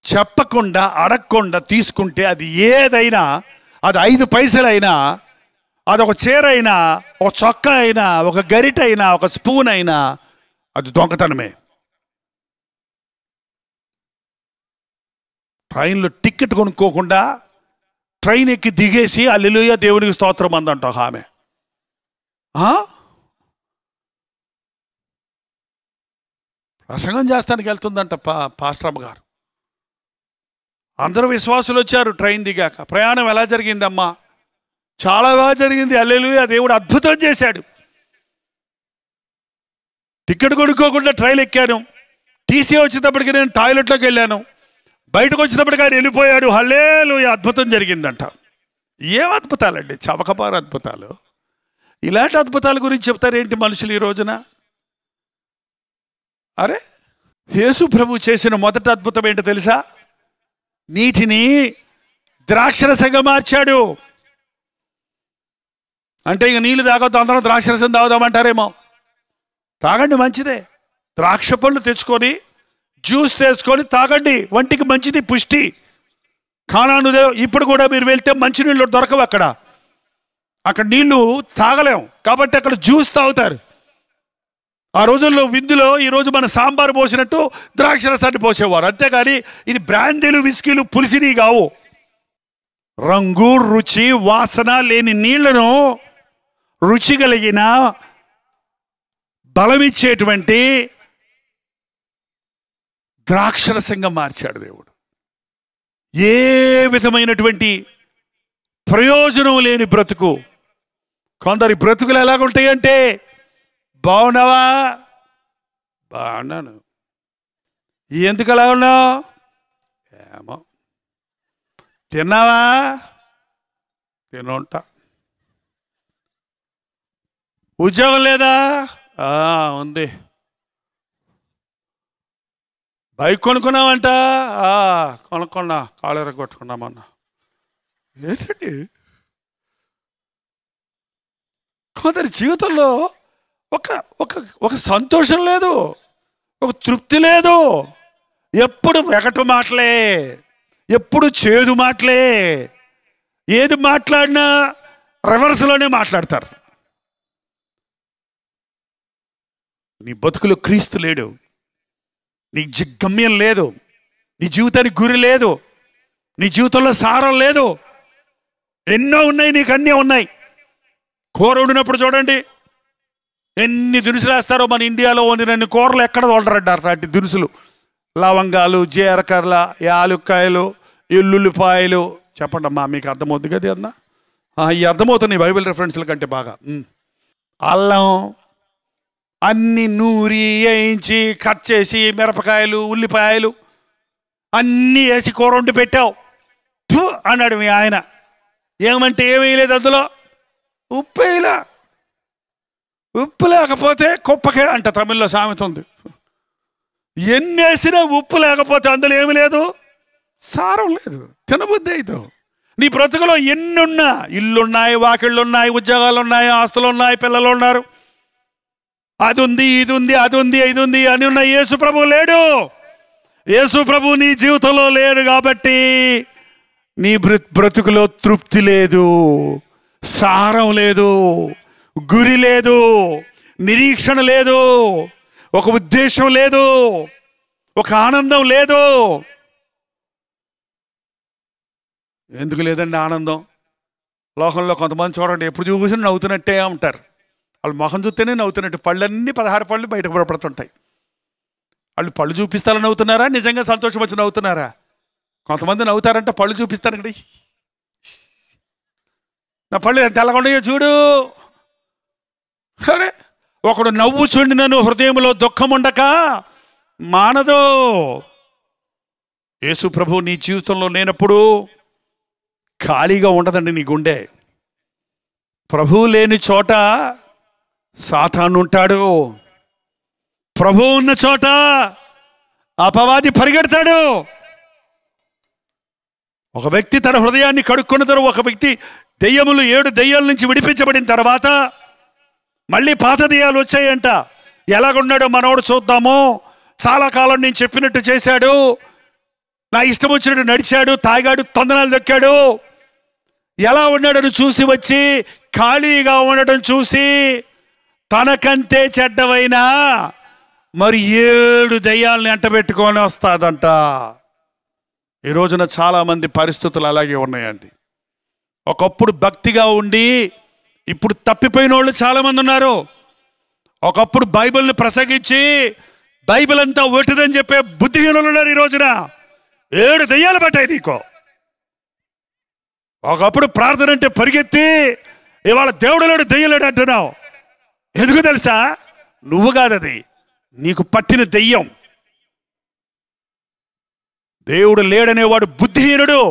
చెప్పకుండా అడగకుండా తీసుకుంటే, అది ఏదైనా, అది 5 పైసలైనా, అదొక చీర అయినా, ఒక చొక్కా అయినా, ఒక గరిటైనా, ఒక స్పూన్ అయినా, అది దొంగతనమే. ట్రైన్లో టికెట్ కొనుక్కోకుండా ట్రైన్ ఎక్కి దిగేసి హల్లెలూయా దేవునికి స్తోత్రం అందంట ఆమె. ప్రసంగం చేస్తానికి వెళ్తుందంట పాస్టరమ్మ గారు. అందరూ విశ్వాసులు వచ్చారు. ట్రైన్ దిగాక ప్రయాణం ఎలా జరిగిందమ్మా? చాలా బాగా జరిగింది, హల్లెలూయా దేవుడు అద్భుతం చేశాడు. టికెట్ కొనుక్కోకుండా ట్రైన్ ఎక్కాను. టీసీ వచ్చేటప్పటికి నేను టాయిలెట్లోకి వెళ్ళాను. బయటకు వచ్చేటప్పటికి ఆయన వెళ్ళిపోయాడు. హల్లెలూయా అద్భుతం జరిగిందంట. ఏం అద్భుతాలండి, చవకబారు అద్భుతాలు. ఇలాంటి అద్భుతాల గురించి చెప్తారేంటి మనుషులు ఈ రోజున? అరే, యేసు ప్రభు చేసిన మొదటి అద్భుతం ఏంటో తెలుసా? నీటిని ద్రాక్షరసంగా మార్చాడు. అంటే ఇక నీళ్ళు తాగొద్దు, అందరం ద్రాక్షరసం తాగుదామంటారేమో. తాగండి, మంచిదే. ద్రాక్ష పళ్ళు తెచ్చుకొని జ్యూస్ తీసుకొని తాగండి, వంటికి మంచిది, పుష్టి. కానాను ఇప్పుడు కూడా మీరు వెళ్తే మంచినీళ్ళు దొరకవు. అక్కడ నీళ్లు తాగలేం కాబట్టి అక్కడ జ్యూస్ తాగుతారు. ఆ రోజుల్లో విందులో ఈరోజు మన సాంబారు పోసినట్టు ద్రాక్ష రసాన్ని పోసేవారు. అంతేగాని ఇది బ్రాందీలు, విస్కీలు, పులిసిని కావు. రంగు, రుచి, వాసన లేని నీళ్లను రుచి కలిగిన బలమిచ్చేటువంటి ద్రాక్షరసంగా మార్చాడు దేవుడు. ఏ విధమైనటువంటి ప్రయోజనం లేని బ్రతుకు. కొందరి బ్రతుకులు ఎలాగుంటాయంటే, బాగున్నావా? బాగున్నాను. ఎందుకు అలా ఉన్నావు? ఏమో. తిన్నావా? తినుంటా. ఉద్యోగం లేదా? ఉంది. బైక్ కొనుక్కున్నామంట? కొనుక్కున్నా, కాలర కొట్టుకున్నామన్నా. ఏంటండి, కొందరి జీవితంలో ఒక ఒక ఒక సంతోషం లేదు, ఒక తృప్తి లేదు. ఎప్పుడు వెగటు మాటలే, ఎప్పుడు చేదు మాటలే. ఏది మాట్లాడినా రివర్స్లోనే మాట్లాడతారు. నీ బతుకులో క్రీస్తు లేడు, నీ గమ్యం లేదు, నీ జీవితానికి గురి లేదు, నీ జీవితంలో సారం లేదు. ఎన్నో ఉన్నాయి, నీకు అన్నీ ఉన్నాయి. కూర వండినప్పుడు చూడండి ఎన్ని దినుసులు వేస్తారో. మన ఇండియాలో వండినన్ని కూరలు ఎక్కడ వండరండి అట్లాంటి దినుసులు. లవంగాలు, జీలకర్ర, యాలుక్కాయలు, ఎల్లుల్లిపాయలు. చెప్పండి అమ్మా, మీకు అర్థమవుతుంది కదా అన్న? ఇవి అర్థమవుతుంది బైబిల్ రెఫరెన్స్ల కంటే బాగా. అల్లం అన్ని నూరి వేయించి కట్ చేసి మిరపకాయలు, ఉల్లిపాయలు అన్నీ వేసి కూర వండి పెట్టావు అన్నాడు మీ ఆయన. ఏమంటే ఏమీ లేదు అందులో, ఉప్పు వేయలా. ఉప్పు లేకపోతే కుప్పకే అంట తమిళ్లో సామెత ఉంది. ఎన్ని వేసినా ఉప్పు లేకపోతే అందులో ఏమి లేదు, సారం లేదు, తినబుద్ధి అయితే. నీ బ్రతుకులో ఎన్నున్నా, ఇల్లున్నాయి, వాకిళ్ళు ఉన్నాయి, ఉద్యోగాలు ఉన్నాయి, ఆస్తులు ఉన్నాయి, పిల్లలు ఉన్నారు, అది ఉంది, ఇది ఉంది, అది ఉంది, ఇది ఉంది అని ఉన్న యేసు ప్రభు లేడు. యేసు ప్రభు నీ జీవితంలో లేడు కాబట్టి నీ బ్రతుకులో తృప్తి లేదు, సారం లేదు, గురి లేదు, నిరీక్షణ లేదు, ఒక ఉద్దేశం లేదు, ఒక ఆనందం లేదు. ఎందుకు లేదండి ఆనందం? లోకంలో కొంతమంది చూడండి, ఎప్పుడు చూసినా నవ్వుతున్నట్టే ఉంటారు. వాళ్ళు మొహం చూస్తేనే నవ్వుతున్నట్టు, పళ్ళన్నీ 16 పళ్ళు బయటకు పడుతుంటాయి. వాళ్ళు పళ్ళు చూపిస్తారని నవ్వుతున్నారా, నిజంగా సంతోషం వచ్చి నవ్వుతున్నారా? కొంతమంది నవ్వుతారంటే పళ్ళు చూపిస్తారండి, నా పళ్ళు తెల్లగొండయో చూడు. అరే, ఒకడు నవ్వు చుండినను హృదయంలో దుఃఖం ఉండక మానదు. యేసు ప్రభు నీ జీవితంలో లేనప్పుడు ఖాళీగా ఉండదండి నీ గుండె. ప్రభువు లేని చోట సాతాను ఉంటాడు, ప్రభు ఉన్న చోట అపవాది పరిగెడతాడు. ఒక వ్యక్తి తన హృదయాన్ని కడుక్కున్న తర్వాత, ఒక వ్యక్తి 7 దెయ్యాల నుంచి విడిపించబడిన తర్వాత మళ్ళీ పాత దెయ్యాలు వచ్చాయంట. ఎలాగున్నాడో మనోడు చూద్దాము. చాలా కాలం నేను చెప్పినట్టు చేశాడు, నా ఇష్టం వచ్చినట్టు నడిచాడు, తాగాడు, తొందనాలు దొక్కాడు, ఎలా ఉన్నాడని చూసి వచ్చి ఖాళీగా ఉండడం చూసి తనకంటే చెడ్డవైనా మరి 7 దెయ్యాలని అంటబెట్టుకొని వస్తాదంట. ఈ రోజున చాలామంది పరిస్థితులు అలాగే ఉన్నాయండి. ఒకప్పుడు భక్తిగా ఉండి ఇప్పుడు తప్పిపోయిన వాళ్ళు చాలామంది ఉన్నారు. ఒకప్పుడు బైబిల్ని ప్రసంగించి బైబిల్ అంతా ఒట్టిదని చెప్పే బుద్ధిహీనులు ఉన్నారు. ఈ రోజున 7 దెయ్యాలు పట్టాయి నీకు. ఒకప్పుడు ప్రార్థన అంటే పరిగెత్తి ఇవాళ దేవుడు లేడు, దెయ్యలేడు అంటున్నావు. ఎందుకు తెలుసా? నువ్వు కాదది, నీకు పట్టిన దెయ్యం. దేవుడు లేడనేవాడు బుద్ధిహీనుడు.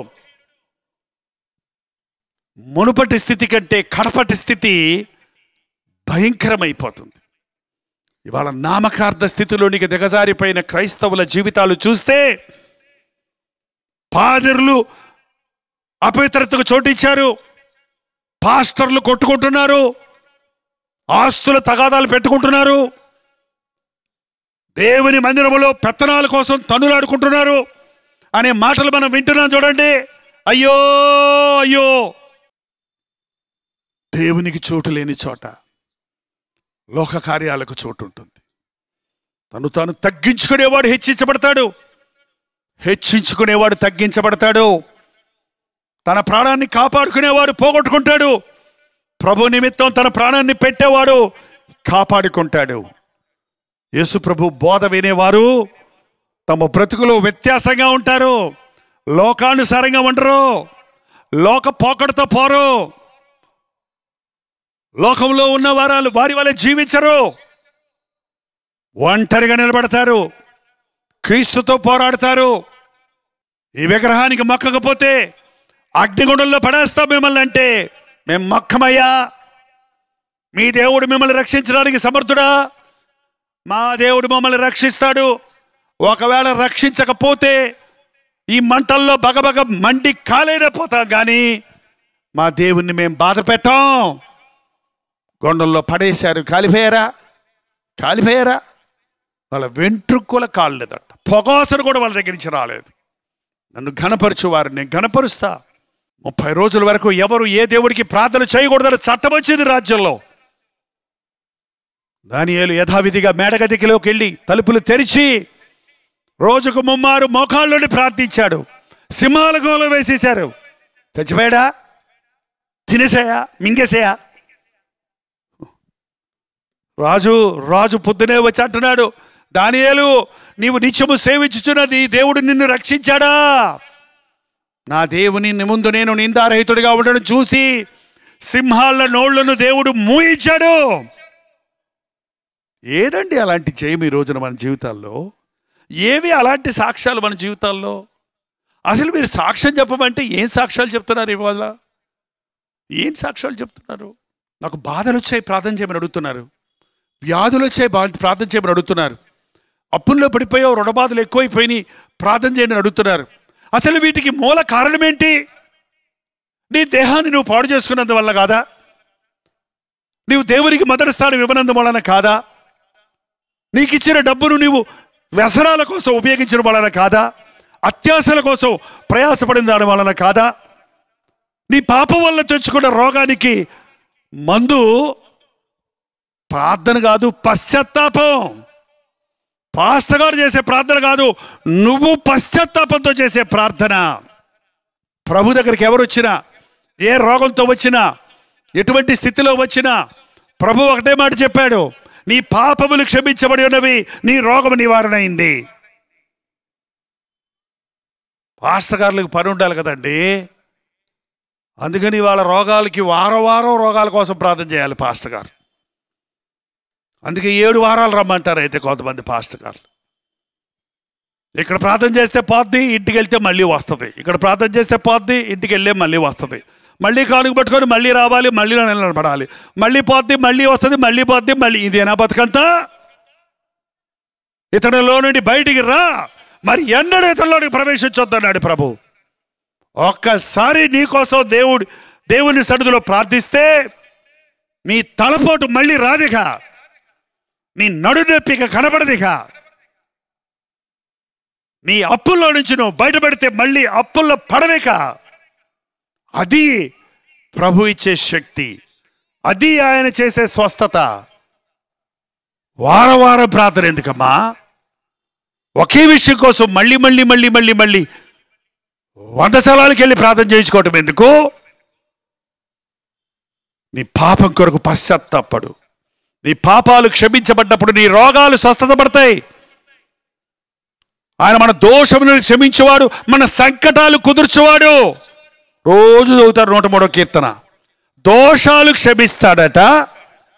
మునుపటి స్థితి కంటే కడపటి స్థితి భయంకరమైపోతుంది. ఇవాళ నామకార్థ స్థితిలోనికి దిగజారిపోయిన క్రైస్తవుల జీవితాలు చూస్తే, పాదరులు అపవిత్రతకు చోటిచ్చారు, పాస్టర్లు కొట్టుకుంటున్నారు, ఆస్తుల తగాదాలు పెట్టుకుంటున్నారు, దేవుని మందిరములో పెత్తనాల కోసం తన్నులాడుకుంటున్నారు అనే మాటలు మనం వింటున్నాం. చూడండి, అయ్యో అయ్యో. దేవునికి చోటు లేని చోట లోక కార్యాలకు చోటు ఉంటుంది. తాను తగ్గించుకునేవాడు హెచ్చించబడతాడు, హెచ్చించుకునేవాడు తగ్గించబడతాడు. తన ప్రాణాన్ని కాపాడుకునేవాడు పోగొట్టుకుంటాడు, ప్రభు నిమిత్తం తన ప్రాణాన్ని పెట్టేవాడు కాపాడుకుంటాడు. యేసు ప్రభు బోధ వినేవారు తమ బ్రతుకులో వ్యత్యాసంగా ఉంటారు, లోకానుసారంగా ఉండరు, లోక పోకడతో పోరు, లోకంలో ఉన్న వారి వల్ల జీవించరు, ఒంటరిగా నిలబడతారు, క్రీస్తుతో పోరాడతారు. ఈ విగ్రహానికి మొక్కకపోతే అగ్నిగుండంలో పడేస్తాం మిమ్మల్ని అంటే, మేము మొక్కమయ్యా, మీ దేవుడు మిమ్మల్ని రక్షించడానికి సమర్థుడా? మా దేవుడు మమ్మల్ని రక్షిస్తాడు. ఒకవేళ రక్షించకపోతే ఈ మంటల్లో బగబగ మండి కాలేకపోతాం, కానీ మా దేవుణ్ణి మేము బాధ పెట్టాం. గొండంలో పడేశారు, కాలిపోయారా? వాళ్ళ వెంట్రుక్కుల కాలేదట, పొగాసరు కూడా వాళ్ళ దగ్గర నుంచి రాలేదు. నన్ను ఘనపరచువారు నేను ఘనపరుస్తా. 30 రోజుల వరకు ఎవరు ఏ దేవుడికి ప్రార్థన చేయకూడదని చట్టం వచ్చింది రాజ్యంలో. దానియేలు యథావిధిగా మేడగదికిలోకి వెళ్ళి తలుపులు తెరిచి రోజుకు 3 మోకాళ్ళుండి ప్రార్థించాడు. సింహాల గోలు వేసేశారు. చచ్చిపోయాడా? తినేసాయా? మింగేసాయా? రాజు పొద్దునే వచ్చి అంటున్నాడు, దానియేలు, నీవు నిత్యము సేవించుచున్నది దేవుడు నిన్ను రక్షించాడా? నా దేవుని ముందు నేను నిందారహితుడిగా ఉండడం చూసి సింహాల నోళ్లను దేవుడు మూయించాడు. ఏదండి అలాంటి జయం ఈ రోజున మన జీవితాల్లో? ఏవి అలాంటి సాక్ష్యాలు మన జీవితాల్లో? అసలు మీరు సాక్ష్యం చెప్పమంటే ఏం సాక్ష్యాలు చెప్తున్నారు ఇవాళ? ఏం సాక్ష్యాలు చెప్తున్నారు? నాకు బాధలు వచ్చాయి, ప్రార్థన చేయమని అడుగుతున్నారు. వ్యాధులు వచ్చాయి, ప్రార్థన చేయమని అడుగుతున్నారు. అప్పుల్లో పడిపోయావు, రుణబాధలు ఎక్కువైపోయినాయి, ప్రార్థన చేయమని అడుగుతున్నారు. అసలు వీటికి మూల కారణం ఏంటి? నీ దేహాన్ని నువ్వు పాడు చేసుకున్నందువల్ల కాదా? నీవు దేవునికి మొదటి స్థానం ఇవ్వనందు వలన కాదా? నీకు ఇచ్చిన డబ్బును నీవు వ్యసనాల కోసం ఉపయోగించడం వలన కాదా? అత్యాశల కోసం ప్రయాసపడిన దాని వలన కాదా? నీ పాపం వల్ల తెచ్చుకున్న రోగానికి మందు ప్రార్థన కాదు, పశ్చాత్తాపం. పాస్టర్ గారు చేసే ప్రార్థన కాదు, నువ్వు పశ్చాత్తాపంతో చేసే ప్రార్థన. ప్రభు దగ్గరికి ఎవరు వచ్చినా, ఏ రోగంతో వచ్చినా, ఎటువంటి స్థితిలో వచ్చినా ప్రభు ఒకటే మాట చెప్పాడు, నీ పాపములు క్షమించబడి ఉన్నవి, నీ రోగము నివారణ అయింది. పాస్టర్ గారులకు పని ఉండాలి కదండి. అందుకని వాళ్ళ రోగాలకి వారం వారం రోగాల కోసం ప్రార్థన చేయాలి పాస్టర్ గారు. అందుకే 7 వారాలు రమ్మంటారు అయితే కొంతమంది పాస్టర్ గారు. ఇక్కడ ప్రార్థన చేస్తే పోద్ది, ఇంటికి వెళ్తే మళ్ళీ వస్తుంది. ఇక్కడ ప్రార్థన చేస్తే పోద్ది, ఇంటికి వెళ్ళే మళ్ళీ వస్తుంది. మళ్ళీ కానుక పట్టుకొని మళ్ళీ రావాలి, మళ్ళీ నిలబడాలి, మళ్ళీ పోద్ది, మళ్ళీ వస్తుంది, మళ్ళీ పోద్ది, మళ్ళీ. ఇదేనా బతుకంతా? ఇతనిలో నుండి బయటికి రా, మరి ఎన్నడూ ఇతనిలోనికి ప్రవేశించొద్దన్నాడు ప్రభు. ఒక్కసారి నీకోసం దేవుని సన్నిధిలో ప్రార్థిస్తే నీ తలపోటు మళ్ళీ రాదిక, నీ నడునొప్పిక కనబడదిక. నీ అప్పుల్లో నుంచి నువ్వు బయటపడితే మళ్ళీ అప్పుల్లో పడవేక. అది ప్రభు ఇచ్చే శక్తి, అది ఆయన చేసే స్వస్థత. వారం వారం ప్రార్థన ఎందుకమ్మా? ఒకే విషయం కోసం మళ్ళీ మళ్ళీ మళ్ళీ మళ్ళీ మళ్ళీ 100 స్థలాలకు వెళ్ళి ప్రార్థన చేయించుకోవటం ఎందుకు? నీ పాపం కొరకు పశ్చాత్తాపడు. నీ పాపాలు క్షమించబడ్డప్పుడు నీ రోగాలు స్వస్థత పడతాయి. ఆయన మన దోషములను క్షమించేవాడు, మన సంకటాలు కుదుర్చేవాడు. రోజు చదువుతారు 103వ కీర్తన. దోషాలు క్షమిస్తాడట,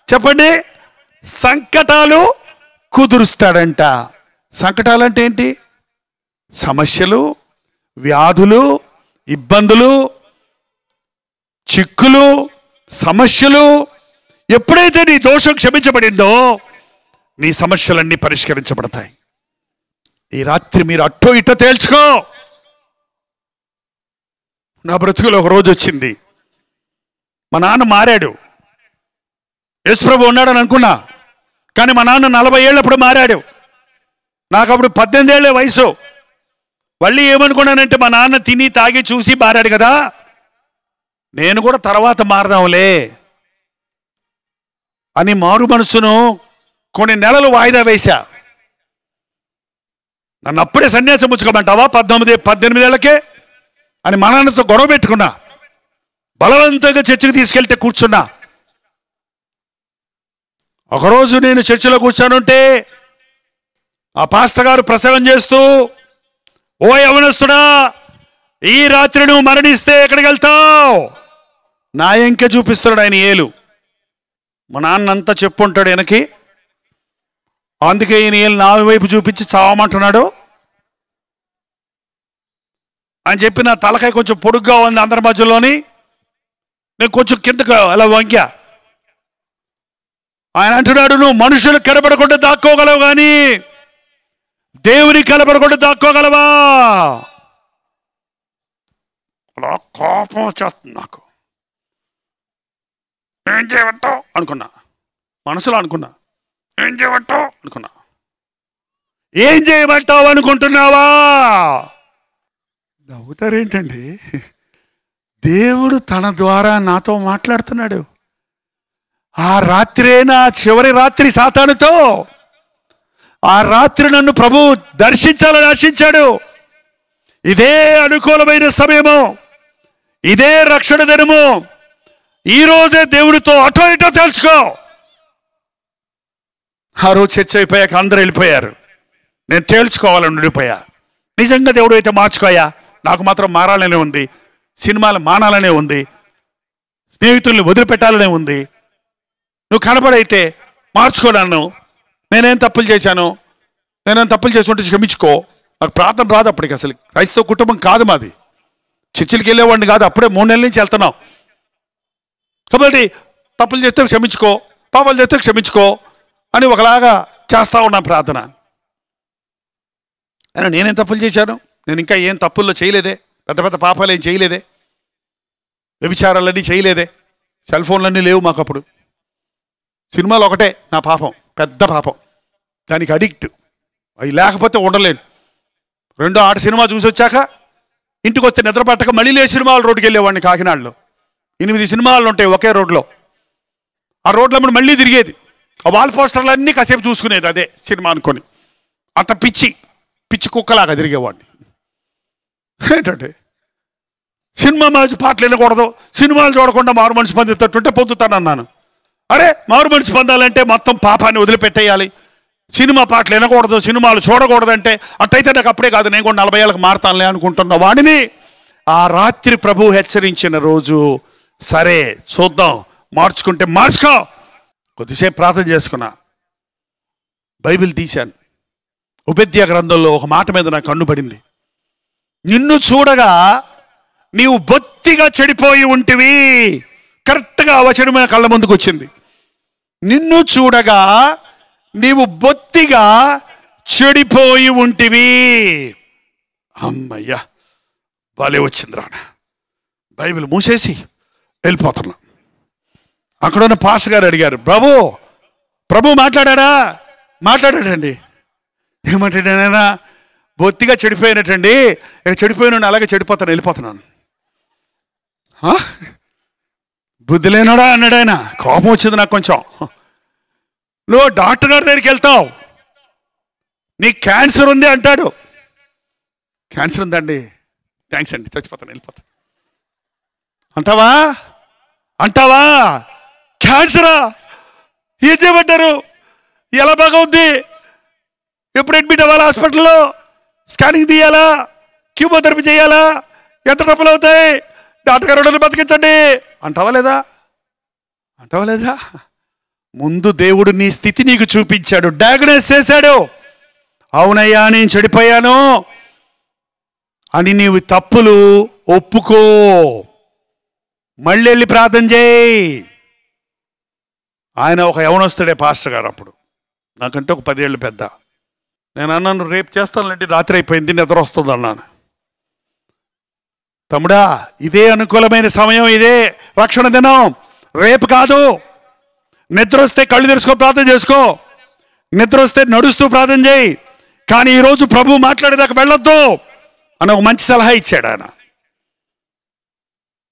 చెప్పండి, సంకటాలు కుదురుస్తాడంట. సంకటాలు అంటే ఏంటి? సమస్యలు, వ్యాధులు, ఇబ్బందులు, చిక్కులు, సమస్యలు. ఎప్పుడైతే నీ దోషం క్షమించబడిందో నీ సమస్యలన్నీ పరిష్కరించబడతాయి. ఈ రాత్రి మీరు అట్టో ఇట్టో తేల్చుకో. నా బ్రతుకులో ఒక రోజు వచ్చింది, మా నాన్న మారాడు. యేసుప్రభు ఉన్నాడని అనుకున్నా, కానీ మా నాన్న 40 ఏళ్ళప్పుడు మారాడు. నాకు అప్పుడు 18 ఏళ్లే వయసు. మళ్ళీ ఏమనుకున్నానంటే మా నాన్న తిని తాగి చూసి మారాడు కదా, నేను కూడా తర్వాత మారదాంలే అని మారు మనసును కొన్ని నెలలు వాయిదా వేశా. నన్ను అప్పుడే సన్యాసం పుచ్చుకోమంటావా 18 ఏళ్ళకే అని మా నాన్నతో గొడవ పెట్టుకున్నా. బలవంతంగా చర్చికి తీసుకెళ్తే కూర్చున్నా. ఒకరోజు నేను చర్చిలో కూర్చోనుంటే ఆ పాస్టర్ గారు ప్రసంగం చేస్తూ, ఓ యవనస్తుడా, ఈ రాత్రి నువ్వు మరణిస్తే ఎక్కడికి వెళ్తావు? నా ఎంకే చూపిస్తున్నాడు ఆయన ఏలు. మా నాన్న అంతా చెప్పుంటాడు వెనక్కి, అందుకే ఈయన ఏలు నా వైపు చూపించి చావమంటున్నాడు అని చెప్పి నా తలకాయ కొంచెం పొడుగ్గా ఉంది అందరి మధ్యలోని. నేను కొంచెం కిందకు అలా వంకా. ఆయన అంటున్నాడు, నువ్వు మనుషులు కనబడకుండా దాక్కోగలవు కానీ దేవుని కనబడకుండా దాక్కోగలవా? అలా కోపం వచ్చేస్తుంది నాకు. ఏం చేయమంటావు అనుకున్నా, మనసులో అనుకున్నా. ఏం చేయమంటావు అనుకున్నా. ఏం చేయమంటావు అనుకుంటున్నావా? నవ్వుతారేంటండి? దేవుడు తన ద్వారా నాతో మాట్లాడుతున్నాడు. ఆ రాత్రే నా చివరి రాత్రి సాతానుతో. ఆ రాత్రి నన్ను ప్రభు దర్శించాలని ఆశించాడు. ఇదే అనుకూలమైన సమయము, ఇదే రక్షణ దినము. ఈరోజే దేవుడితో అటో ఇటో తెలుసుకో. ఆ రోజు చర్చ అయిపోయాక అందరూ వెళ్ళిపోయారు. నేను తేల్చుకోవాలని ఉండిపోయా. నిజంగా దేవుడు అయితే మార్చుకోయా, నాకు మాత్రం మారాలనే ఉంది, సినిమాలు మానాలనే ఉంది, స్నేహితుల్ని వదిలిపెట్టాలనే ఉంది. నువ్వు కనబడైతే మార్చుకోలేను, నేనేం తప్పులు చేశాను, నేనేం తప్పులు చేసుకుంటే క్షమించుకో. నాకు ప్రార్థన రాదు అప్పటికి, అసలు క్రైస్తవ కుటుంబం కాదు మాది, చర్చిలకి వెళ్ళేవాడిని కాదు, అప్పుడే 3 నెలల నుంచి వెళ్తున్నాం. కాబట్టి తప్పులు చేస్తే క్షమించుకో, పాపాలు చేస్తే క్షమించుకో అని ఒకలాగా చేస్తా ఉన్నాను ప్రార్థన. అయినా నేనేం తప్పులు చేశాను? నేను ఇంకా ఏం తప్పుల్లో చేయలేదే, పెద్ద పెద్ద పాపాలు ఏం చేయలేదే, వ్యభిచారాలన్నీ చేయలేదే, సెల్ ఫోన్లన్నీ లేవు మాకు అప్పుడు. సినిమాలు ఒకటే నా పాపం, పెద్ద పాపం, దానికి అడిక్ట్. అవి లేకపోతే ఉండలేను. 2 ఆట సినిమా చూసి వచ్చాక ఇంటికి వస్తే నిద్ర పట్టక మళ్ళీ సినిమాల రోడ్డుకి వెళ్ళేవాడిని. కాకినాడలో 8 సినిమాలు ఉంటాయి ఒకే రోడ్లో. ఆ రోడ్లో మనం మళ్ళీ తిరిగేది, ఆ వాల్ పోస్టర్లన్నీ కాసేపు చూసుకునేది, అదే సినిమా అనుకొని. అంత పిచ్చి పిచ్చి కుక్కలాగా తిరిగేవాడిని. ఏంటంటే సినిమా మంచి పాటలు వినకూడదు, సినిమాలు చూడకుండా మారు మనసు పొందేటట్టుంటే పొందుతానన్నాను. అరే మారు మనసు పొందాలంటే మొత్తం పాపాన్ని వదిలిపెట్టేయాలి, సినిమా పాటలు వినకూడదు, సినిమాలు చూడకూడదంటే అట్టయితే నాకు అప్పుడే కాదు, నేను కూడా 40 ఏళ్ళకి మారుతానులే అనుకుంటున్న వాడిని ఆ రాత్రి ప్రభు హెచ్చరించిన రోజు, సరే చూద్దాం, మార్చుకుంటే మార్చుకో. కొద్దిసేపు ప్రార్థన చేసుకున్నా, బైబిల్ తీశాను. ఉపేద్య గ్రంథంలో ఒక మాట మీద నాకు కన్నుపడింది. నిన్ను చూడగా నీవు బొత్తిగా చెడిపోయి ఉంటివి. కరెక్ట్గా వచనమే కళ్ళ ముందుకు వచ్చింది. నిన్ను చూడగా నీవు బొత్తిగా చెడిపోయి ఉంటివి. అమ్మయ్యా, బాలే వచ్చింది రాన. బైబిల్ మూసేసి వెళ్ళిపోతున్నా. అక్కడున్న పాస్టర్ గారు అడిగారు, ప్రభు మాట్లాడా? మాట్లాడాడండి. ఏమంటాడైనా? బొత్తిగా చెడిపోయినట్టండి, ఇక చెడిపోయిన అలాగే చెడిపోతాను, వెళ్ళిపోతున్నాను. బుద్ధి లేనాడా అన్నాడు ఆయన. కోపం వచ్చింది నాకు కొంచెం. నువ్వు డాక్టర్ గారి దగ్గరికి వెళ్తావు, నీకు క్యాన్సర్ ఉంది అంటాడు. క్యాన్సర్ ఉందండి, థ్యాంక్స్ అండి, చచ్చిపోతాను, వెళ్ళిపోతాను అంటావా? క్యాన్సరా? ఏం చేయమంటారు? ఎలా బాగవుద్ది? ఎప్పుడు అడ్మిట్ అవ్వాలా? హాస్పిటల్లో స్కానింగ్ తీయాలా? కీమోథెరపీ చేయాలా? ఎంత డబ్బులు అవుతాయి? డాక్టర్ గారు బతికించండి అంటావా లేదా? ముందు దేవుడు నీ స్థితి నీకు చూపించాడు, డయాగ్నోస్ చేశాడు. అవునయ్యా నేను చెడిపోయాను అని నీవు తప్పులు ఒప్పుకో, మళ్ళీ వెళ్ళి ప్రార్థన చేయి. ఆయన ఒక యవనస్తుడే పాస్టర్ గారు, అప్పుడు నాకంటే ఒక 10 ఏళ్ళు పెద్ద. నేను అన్నాను, రేపు చేస్తానులేండి, రాత్రి అయిపోయింది, నిద్ర వస్తుంది అన్నాను. తమ్ముడా, ఇదే అనుకూలమైన సమయం, ఇదే రక్షణ దినం, రేపు కాదు. నిద్ర వస్తే కళ్ళు తెరుచుకో, ప్రార్థన చేసుకో. నిద్ర వస్తే నడుస్తూ ప్రార్థన చేయి. కానీ ఈరోజు ప్రభు మాట్లాడేదాకా వెళ్ళొద్దు అని ఒక మంచి సలహా ఇచ్చాడు ఆయన.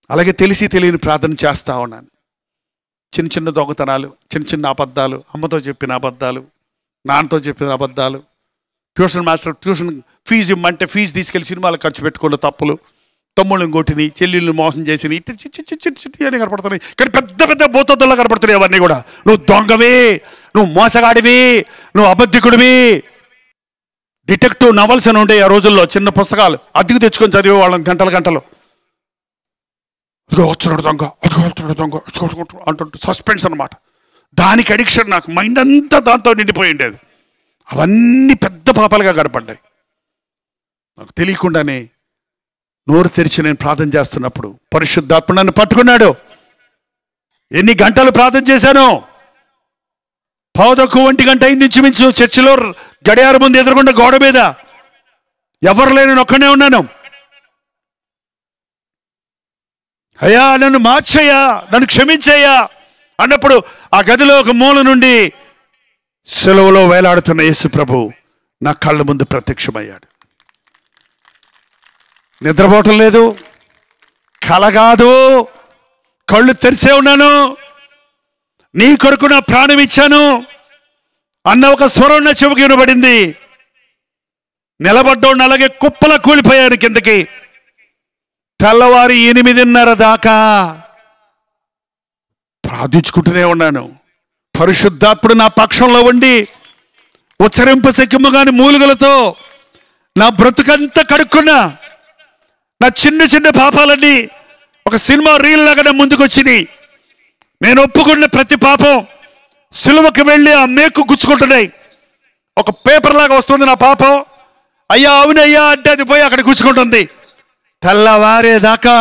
అలాగే తెలిసి తెలియని ప్రార్థన చేస్తా ఉన్నాను. చిన్న దొంగతనాలు, చిన్న అబద్ధాలు, అమ్మతో చెప్పిన అబద్ధాలు, నాన్నతో చెప్పిన అబద్ధాలు, ట్యూషన్ మాస్టర్ ట్యూషన్ ఫీజు ఇమ్మంటే ఫీజు తీసుకెళ్ళి సినిమాలు ఖర్చు పెట్టుకున్న తప్పులు, తమ్ముళ్ళని కొట్టిని, చెల్లెళ్ళని మోసం చేసిని, చిట్టి అని కనపడుతున్నాయి. కానీ పెద్ద పెద్ద భూతద్దుల్లో కనపడుతున్నాయి అవన్నీ కూడా. నువ్వు దొంగవి, నువ్వు మోసగాడివి, నువ్వు అబద్ధికుడివి. డిటెక్టివ్ నవల్స్ అని ఉంటాయి ఆ రోజుల్లో, చిన్న పుస్తకాలు అద్దెకు తెచ్చుకొని చదివే వాళ్ళం గంటలు. అదిగో వస్తున్నాడు దొంగ, అంటుంటే సస్పెన్స్ అనమాట. దానికి అడిక్షన్. నాకు మైండ్ అంతా దాంతో నిండిపోయి ఉండేది. అవన్నీ పెద్ద పాపాలుగా కనపడ్డాయి. నాకు తెలియకుండానే నోరు తెరిచి నేను ప్రార్థన చేస్తున్నప్పుడు పరిశుద్ధాత్మ నన్ను పట్టుకున్నాడు. ఎన్ని గంటలు ప్రార్థన చేశాను? 11 గంట అయింది ఇంచుమించు. చర్చిలో గడియార ముందు ఎదురుకుండా గోడ మీద ఎవరు లేని ఒక్కనే ఉన్నాను. అయ్యా నన్ను మార్చయ్యా, నన్ను క్షమించయ్యా అన్నప్పుడు ఆ గదిలో ఒక మూల నుండి సెలవులో వేలాడుతున్న యేసు ప్రభు నా కళ్ళ ముందు ప్రత్యక్షమయ్యాడు. నిద్రపోవటం లేదు, కల కాదు, కళ్ళు తెరిసే ఉన్నాను. నీ కొరకు నా ప్రాణం ఇచ్చాను అన్న ఒక స్వరం నా చెవికి వినబడింది. నిలబడ్డోడిని అలాగే కుప్పలా కూలిపోయాను కిందకి. తెల్లవారి 8:30 దాకా ప్రార్థించుకుంటూనే ఉన్నాను. పరిశుద్ధాత్ముడు నా పక్షంలో ఉండి ఉచ్చరింపశక్యము కాని మూలుగలతో నా బ్రతుకంతా కడుక్కున్నా. నా చిన్న చిన్న పాపాలన్నీ ఒక సినిమా రీల్ లాగా నా ముందుకు వచ్చినాయి. నేను ఒప్పుకున్న ప్రతి పాపం సిలువకి వెళ్ళి ఆ మేకు గుచ్చుకుంటున్నాయి. ఒక పేపర్ లాగా వస్తుంది నా పాపం. అయ్యా అవునయ్యా అంటే అది పోయి అక్కడ గుచ్చుకుంటుంది. తెల్లవారేదాకా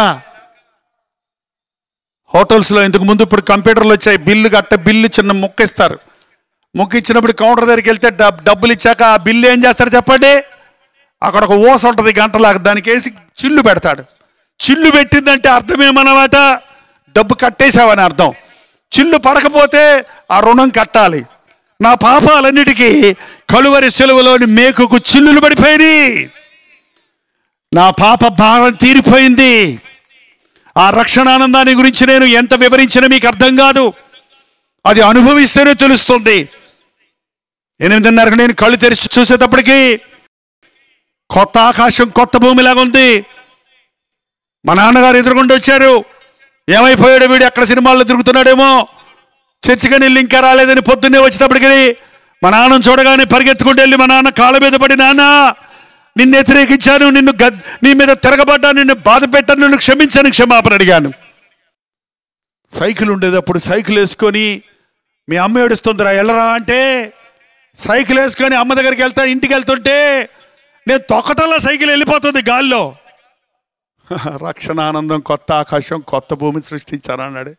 హోటల్స్లో ఇంతకు ముందు ఇప్పుడు కంప్యూటర్లు వచ్చాయి. బిల్లు చిన్న ముక్క ఇస్తారు. ముక్క ఇచ్చినప్పుడు కౌంటర్ దగ్గరికి వెళ్తే డబ్బులు ఇచ్చాక ఆ బిల్లు ఏం చేస్తారు చెప్పండి? అక్కడ ఒక ఓస ఉంటుంది గంటలాగా, దానికి వేసి చిల్లు పెడతాడు. చిల్లు పెట్టిందంటే అర్థం ఏమన్నమాట? డబ్బు కట్టేశావని అర్థం. చిల్లు పడకపోతే ఆ రుణం కట్టాలి. నా పాపాలన్నిటికీ కలువరి సెలవులోని మేకుకు చిల్లులు పడిపోయినాయి. నా పాప భారం తీరిపోయింది. ఆ రక్షణానందాన్ని గురించి నేను ఎంత వివరించినా మీకు అర్థం కాదు. అది అనుభవిస్తేనే తెలుస్తుంది. 8:30కు నేను కళ్ళు తెరిచి చూసేటప్పటికి కొత్త ఆకాశం కొత్త భూమిలాగా ఉంది. మా నాన్నగారు ఎదురుగుండా వచ్చారు. ఏమైపోయాడు వీడు, ఎక్కడ సినిమాల్లో తిరుగుతున్నాడేమో, చర్చిగా నీళ్ళు ఇంకా రాలేదని పొద్దున్నే వచ్చేటప్పటికి మా నాన్నను చూడగానే పరిగెత్తుకుంటూ వెళ్ళి మా నాన్న కాళ్ళ మీద పడి, నాన్న నిన్ను వ్యతిరేకించాను, నీ మీద తిరగబడ్డా, నిన్ను బాధ పెట్టాను, నిన్ను క్షమించాను, క్షమాపణ అడిగాను. సైకిల్ ఉండేటప్పుడు సైకిల్ వేసుకొని మీ అమ్మ ఏడుస్తుందిరా వెళ్ళరా అంటే సైకిల్ వేసుకొని అమ్మ దగ్గరికి వెళ్తా, ఇంటికి వెళ్తుంటే నేను తొక్కటల్లా సైకిల్ వెళ్ళిపోతుంది గాల్లో. రక్షణానందం కొత్త ఆకాశం కొత్త భూమిని సృష్టించానన్నాడు.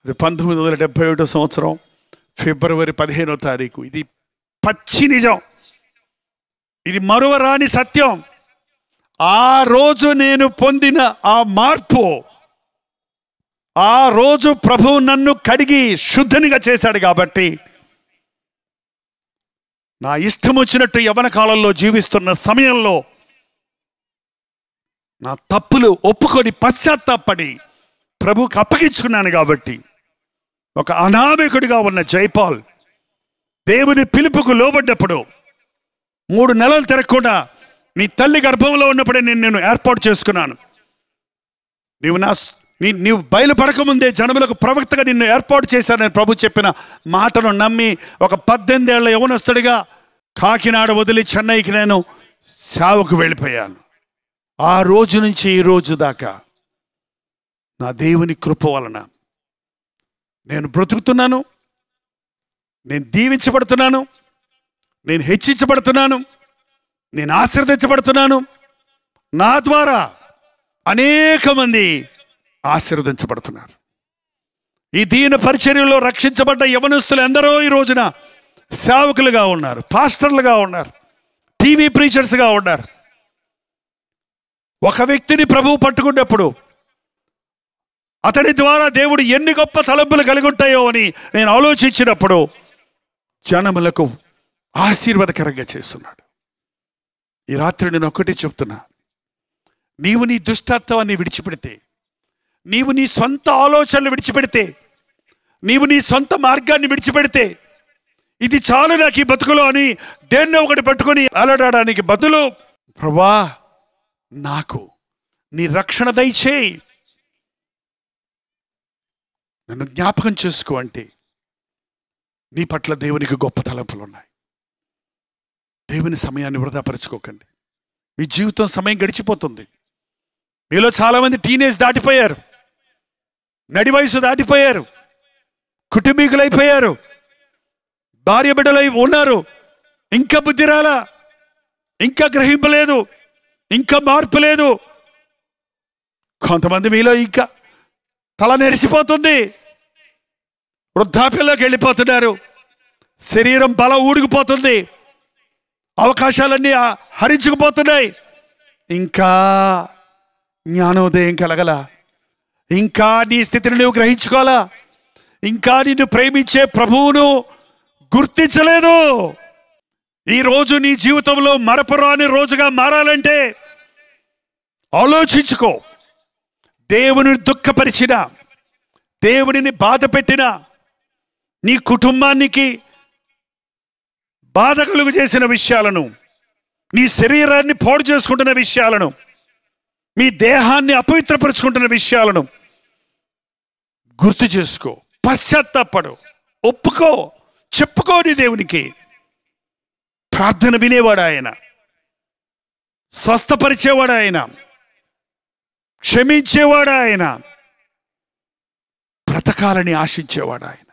అది 1971 సంవత్సరం ఫిబ్రవరి 15వ తారీఖు. ఇది పచ్చి నిజం, ఇది మరువరాని సత్యం. ఆ రోజు నేను పొందిన ఆ మార్పు, ఆ రోజు ప్రభువు నన్ను కడిగి శుద్ధనిగా చేశాడు. కాబట్టి నా ఇష్టం వచ్చినట్టు యవ్వన కాలంలో జీవిస్తున్న సమయంలో నా తప్పులు ఒప్పుకొని పశ్చాత్తాపడి ప్రభువుకి అప్పగించుకున్నాను. కాబట్టి ఒక అనామకుడిగా ఉన్న జైపాల్ దేవుని పిలుపుకు లోబడ్డప్పుడు 3 నెలలు తిరగకుండా నీ తల్లి గర్భంలో ఉన్నప్పుడే నేను ఏర్పాటు చేసుకున్నాను. నీవు బయలుపడకముందే జనములకు ప్రవక్తగా నిన్ను ఏర్పాటు చేశానని ప్రభు చెప్పిన మాటను నమ్మి ఒక 18 ఏళ్ల యవనస్తుడిగా కాకినాడ వదిలి చెన్నైకి నేను సేవకు వెళ్ళిపోయాను. ఆ రోజు నుంచి ఈ రోజు దాకా నా దేవుని కృప వలన నేను బ్రతుకుతున్నాను, నేను దీవించబడుతున్నాను, నేను హెచ్చించబడుతున్నాను, నేను ఆశీర్వదించబడుతున్నాను. నా ద్వారా అనేక మంది ఆశీర్వదించబడుతున్నారు. ఈ దీన పరిచర్యలో రక్షించబడ్డ యవనస్తులు ఎందరో ఈ రోజున సేవకులుగా ఉన్నారు, పాస్టర్లుగా ఉన్నారు, టీవీ ప్రీచర్స్గా ఉన్నారు. ఒక వ్యక్తిని ప్రభువు పట్టుకున్నప్పుడు అతని ద్వారా దేవుడు ఎన్ని గొప్ప తలంపులు కలిగి ఉంటాయో అని నేను ఆలోచించినప్పుడు జనములకు ఆశీర్వాదకరంగా చేస్తున్నాడు. ఈ రాత్రి నేను ఒకటి చెప్తున్నా, నీవు నీ దుష్టత్వాన్ని విడిచిపెడితే, నీవు నీ సొంత ఆలోచనలు విడిచిపెడితే, నీవు నీ సొంత మార్గాన్ని విడిచిపెడితే, ఇది చాలు నాకు ఈ బతుకులో అని దేన్నో ఒకటి పట్టుకొని అలడడానికి బదులు, ప్రభువా నాకు నీ రక్షణ దయచేయి, నన్ను జ్ఞాపకం చేసుకో అంటే నీ పట్ల దేవునికి గొప్ప తలంపులు ఉన్నాయి. దేవుని సమయాన్ని వృధాపరచుకోకండి. మీ జీవితం సమయం గడిచిపోతుంది. మీలో చాలామంది టీనేజ్ దాటిపోయారు, నడి వయసు దాటిపోయారు, కుటుంబీకులైపోయారు, భార్య బిడ్డలై ఉన్నారు. ఇంకా బుద్ధి రాలా, ఇంకా గ్రహింపలేదు, ఇంకా మార్పు లేదు. కొంతమంది మీలో ఇంకా తల నెరిసిపోతుంది, వృద్ధాప్యంలోకి వెళ్ళిపోతున్నారు, శరీరం బలం ఊడికిపోతుంది, అవకాశాలన్నీ హరించుకుపోతున్నాయి. ఇంకా జ్ఞానోదయం కలగల, ఇంకా నీ స్థితిని నువ్వు గ్రహించుకోవాలా, ఇంకా నిన్ను ప్రేమించే ప్రభువును గుర్తించలేదు. ఈరోజు నీ జీవితంలో మరపురాని రోజుగా మారాలంటే ఆలోచించుకో. దేవుని దుఃఖపరిచిన, దేవునిని బాధ పెట్టిన, నీ కుటుంబానికి బాధ కలుగు చేసిన విషయాలను, నీ శరీరాన్ని పాడు చేసుకుంటున్న విషయాలను, మీ దేహాన్ని అపవిత్రపరుచుకుంటున్న విషయాలను గుర్తు చేసుకో, పశ్చాత్తాపడు, ఒప్పుకో, చెప్పుకోని దేవునికి. ప్రార్థన వినేవాడు ఆయన, స్వస్థపరిచేవాడు ఆయన, క్షమించేవాడు ఆయన, బ్రతకాలని ఆశించేవాడు ఆయన.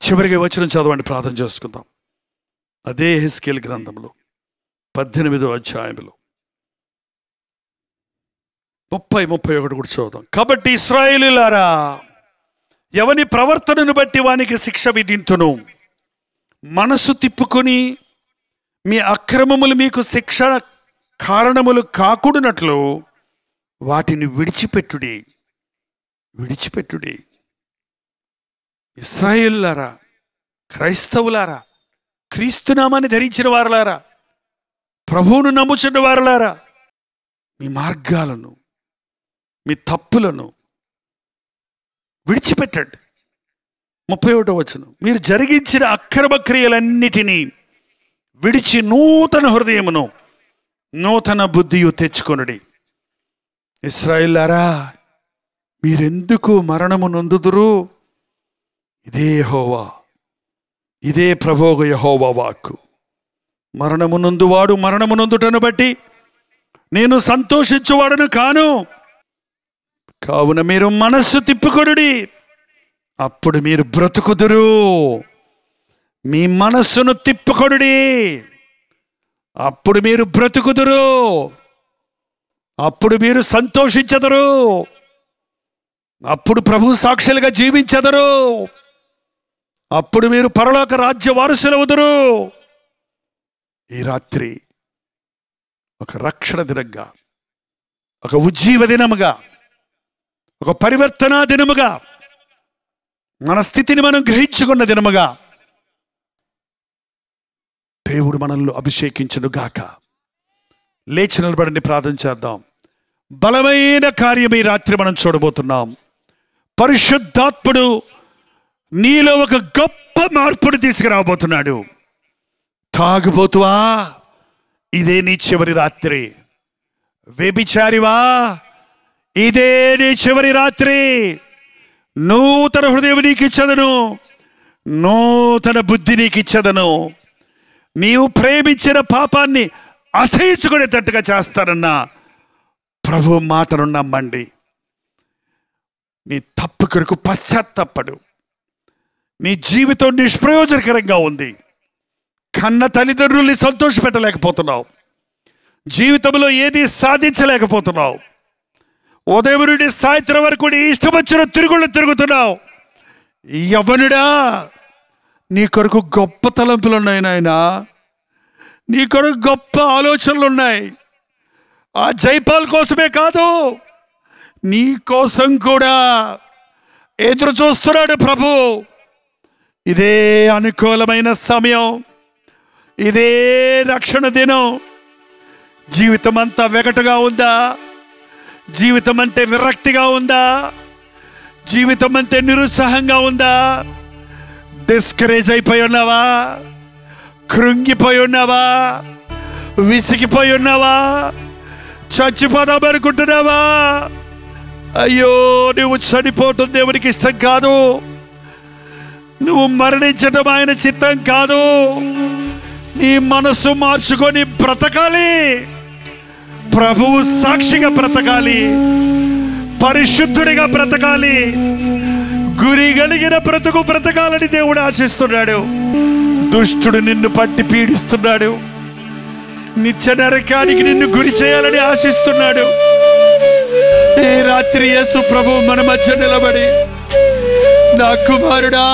చివరిగా వచనం చదవండి, ప్రార్థన చేసుకుందాం. అదే యెహెజ్కేలు గ్రంథంలో 18వ అధ్యాయంలో 30-31 కూడా చదువుదాం. కాబట్టి ఇశ్రాయేలీయులారా, ఎవని ప్రవర్తనను బట్టి వానికి శిక్ష విధింతును. మనసు తిప్పుకొని మీ అక్రమములు మీకు శిక్ష కారణములు కాకూడనట్లు వాటిని విడిచిపెట్టుడి. ఇశ్రాయేలులారా, క్రైస్తవులారా, క్రీస్తునామాన్ని ధరించిన వారులారా, ప్రభువును నమ్ముచున్న వారులారా, మీ మార్గాలను, మీ తప్పులను విడిచిపెట్టండి. 31వ వచనం, మీరు జరిగించిన అక్రమ క్రియలన్నిటినీ విడిచి నూతన హృదయమును నూతన బుద్ధియు తెచ్చుకొనుడి. ఇశ్రాయేలులారా, మీరెందుకు మరణము నొందుదురు? ఇదే యెహోవా, ఇదే ప్రభువు యెహోవా వాక్కు. మరణము నొందువాడు మరణము నొందుటను బట్టి నేను సంతోషించువాడను కాను. కావున మీరు మనస్సు తిప్పుకొనుడి, అప్పుడు మీరు బ్రతుకుదురు. మీ మనస్సును తిప్పుకొనుడి, అప్పుడు మీరు బ్రతుకుదురు. అప్పుడు మీరు సంతోషించెదరు. అప్పుడు ప్రభు సాక్షులుగా జీవించెదరు. అప్పుడు మీరు పరలోక రాజ్య వారసులవుదురు. ఈ రాత్రి ఒక రక్షణ దినంగా, ఒక ఉజ్జీవ దినముగా, ఒక పరివర్తన దినముగా, మన స్థితిని మనం గ్రహించుకున్న దినముగా దేవుడు మనల్ని అభిషేకించును గాక. లేచి నిలబడండి, ప్రార్థన చేద్దాం. బలమైన కార్యం ఈ రాత్రి మనం చూడబోతున్నాం. పరిశుద్ధాత్ముడు నీలో ఒక గొప్ప మార్పును తీసుకురాబోతున్నాడు. తాగుబోతువా, ఇదే నీ చివరి రాత్రి. వ్యభిచారివా, ఇదే నీ చివరి రాత్రి. నూతన హృదయం నీకు ఇచ్చదను, నూతన బుద్ధి నీకు ఇచ్చదను. నీవు ప్రేమించిన పాపాన్ని అసహించుకునేటట్టుగా చేస్తానన్నా ప్రభు మాటను నమ్మండి. నీ తప్పు కొరకు పశ్చాత్తాపడు. నీ జీవితం నిష్ప్రయోజనకరంగా ఉంది. కన్న తల్లిదండ్రుల్ని సంతోషపెట్టలేకపోతున్నావు. జీవితంలో ఏది సాధించలేకపోతున్నావు. ఉదయం నుండి సాయంత్రం వరకు నీ ఇష్టం వచ్చిన తిరుగుతున్నావు. యవ్వనుడా, నీ కొరకు గొప్ప తలంపులు ఉన్నాయి నాయనా. నీ కొరకు గొప్ప ఆలోచనలు ఉన్నాయి. ఆ జైపాల్ కోసమే కాదు, నీ కోసం కూడా ఎదురు చూస్తున్నాడు ప్రభు. ఇదే అనుకూలమైన సమయం, ఇదే రక్షణ దినం. జీవితం అంతా వెగటుగా ఉందా? జీవితం అంటే విరక్తిగా ఉందా? జీవితం అంటే నిరుత్సాహంగా ఉందా? డిస్కరేజ్ అయిపోయి ఉన్నావా? కృంగిపోయి ఉన్నావా? విసిగిపోయి ఉన్నావా? చచ్చిపోదామనుకుంటున్నావా? అయ్యో, నువ్వు చనిపోవటం దేవునికి ఇష్టం కాదు. నువ్వు మరణించడం ఆయన చిత్తం కాదు. నీ మనసు మార్చుకొని బ్రతకాలి. ప్రభువు సాక్షిగా బ్రతకాలి. పరిశుద్ధుడిగా బ్రతకాలి. గురి కలిగిన బ్రతుకు బ్రతకాలని దేవుడు ఆశిస్తున్నాడు. దుష్టుడు నిన్ను పట్టి పీడిస్తున్నాడు. నిత్య నరకానికి నిన్ను గురి చేయాలని ఆశిస్తున్నాడు. ఈ రాత్రి యేసు ప్రభువు మన మధ్య నిలబడి, నా కుమారుడా,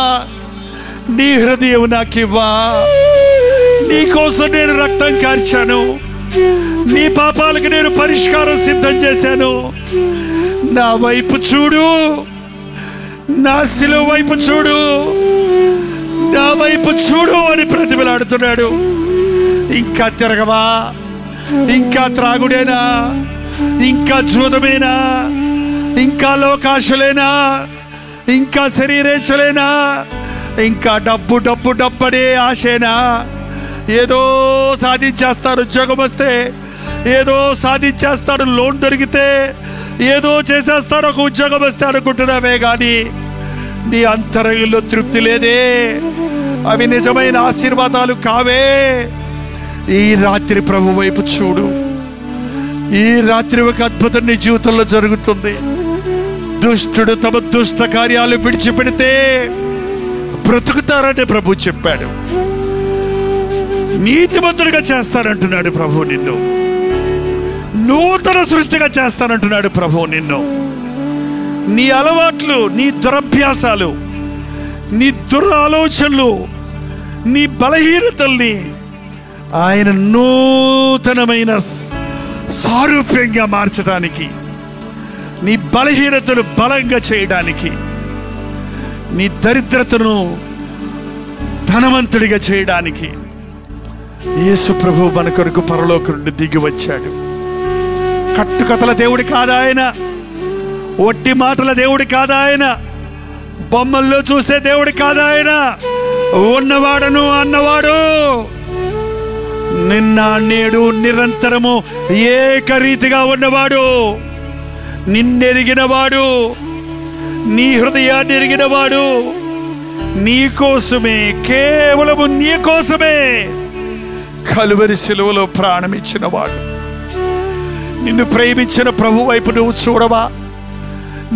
నీ హృదయం నాకివ్వా. నీ కోసం నేను రక్తం కార్చాను. నీ పాపాలకు నేను పరిష్కారం సిద్ధం చేశాను. నా వైపు చూడు, నా శిలువ వైపు చూడు, నా వైపు చూడు అని ప్రతిమలాడుతున్నాడు. ఇంకా తిరగవా? ఇంకా త్రాగుడేనా? ఇంకా జూదమేనా? ఇంకా లోకాశలేనా? ఇంకా శరీరేచ్ఛలేనా? ఇంకా డబ్బు డబ్బు డబ్బడే ఆశేనా? ఏదో సాధించేస్తారు ఉద్యోగం వస్తే, ఏదో సాధించేస్తారు లోన్ దొరికితే, ఏదో చేసేస్తారు ఒక ఉద్యోగం వస్తే అనుకుంటున్నావే కానీ నీ అంతరంగంలో తృప్తి లేదే. అవి నిజమైన ఆశీర్వాదాలు కావే. ఈ రాత్రి ప్రభు వైపు చూడు. ఈ రాత్రి ఒక అద్భుతం నీ జీవితంలో జరుగుతుంది. దుష్టుడు తమ దుష్ట కార్యాలు విడిచిపెడితే బ్రతుకుతారని ప్రభు చెప్పాడు. నీతిమంతుడిగా చేస్తానంటున్నాడు ప్రభు నిన్ను. నూతన సృష్టిగా చేస్తానంటున్నాడు ప్రభు నిన్ను. నీ అలవాట్లు, నీ దురభ్యాసాలు, నీ దురాలోచనలు, నీ బలహీనతల్ని ఆయన నూతనమైన సారూప్యంగా మార్చడానికి, నీ బలహీనతను బలంగా చేయడానికి, నీ దరిద్రతను ధనవంతుడిగా చేయడానికి యేసు ప్రభు మన కొరకు పరలోకం నుండి దిగి వచ్చాడు. కట్టుకథల దేవుడి కాదా ఆయన, ఒట్టి మాటల దేవుడి కాదా ఆయన, బొమ్మల్లో చూసే దేవుడి కాదా ఆయన. ఉన్నవాడను అన్నవాడు, నిన్న నేడు నిరంతరము ఏకరీతిగా ఉన్నవాడు, నిన్నెరిగినవాడు, నీ హృదయాన్ని ఎరిగినవాడు, నీ కోసమే, కేవలము నీ కోసమే కలువరి శిలువలో ప్రాణమిచ్చినవాడు. నిన్ను ప్రేమించిన ప్రభు వైపు నువ్వు చూడవా?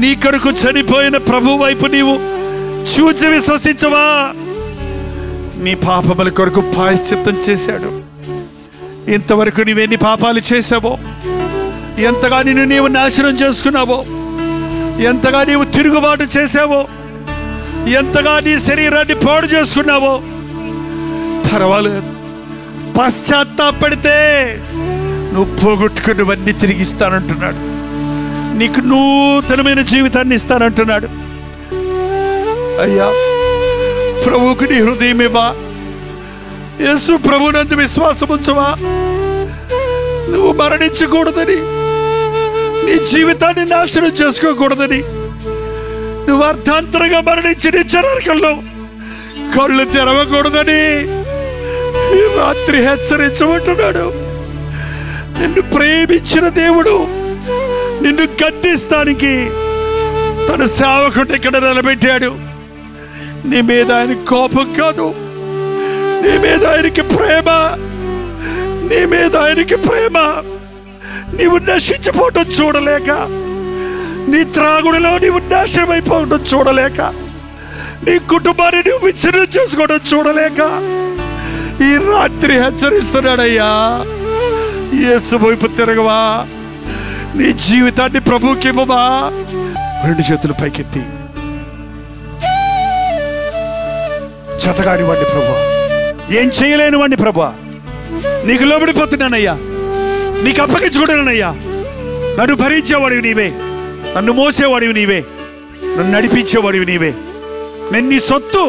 నీ కొరకు చనిపోయిన ప్రభు వైపు నీవు చూచి విశ్వసించవా? నీ పాపముల కొరకు ప్రాయశ్చిత్తం చేశాడు. ఇంతవరకు నీవెన్ని పాపాలు చేశావో, ఎంతగా నిన్ను నీవు నాశనం చేసుకున్నావో, ఎంతగా నీవు తిరుగుబాటు చేశావో, ఎంతగా నీ శరీరాన్ని పాడు చేసుకున్నావో పర్వాలేదు. పశ్చాత్తాపడితే నువ్వు పోగొట్టుకున్నవన్నీ తిరిగిస్తానంటున్నాడు. నీకు నూతనమైన జీవితాన్ని ఇస్తానంటున్నాడు. అయ్యా, ప్రభువుకు నీ హృదయం ఇవ్వా. యేసు ప్రభునందు విశ్వాసం ఉంచవా? నువ్వు మరణించకూడదని, నీ జీవితాన్ని నాశనం చేసుకోకూడదని, నువ్వు అర్థాంతరంగా మరణించి నీ నరకంలో కళ్ళు తెరవకూడదని ఈ రాత్రి హెచ్చరించమంటున్నాడు. నిన్ను ప్రేమించిన దేవుడు నిన్ను గద్దిస్తానికి తన సేవకుడిని ఇక్కడ నిలబెట్టాడు. నీ మీద ఆయన కోపం కాదు, నీ మీద ఆయనకి ప్రేమ, నీ మీద ఆయనకి ప్రేమ. నీవు నశించిపోవటం చూడలేక, నీ త్రాగుడిలో నీవు నాశనం అయిపోవటం చూడలేక, నీ కుటుంబాన్ని నువ్వు విచ్ఛిన్నం చేసుకోవడం చూడలేక ఈ రాత్రి హెచ్చరిస్తున్నాడయ్యా. యేసు వైపు తిరగవా? నీ జీవితాన్ని ప్రభువుకి ఇవ్వవా? రెండు చేతులు పైకెత్తి, చేతగాని వాడిని ప్రభు, ఏం చేయలేని వాడిని ప్రభు, నీకు లోబడిపోతున్నానయ్యా, నీకు అప్పగించుకుంటానయ్యా. నన్ను భరించేవాడివి నీవే, నన్ను మోసేవాడివి నీవే, నన్ను నడిపించేవాడివి నీవే. నేను నీ సొత్తు,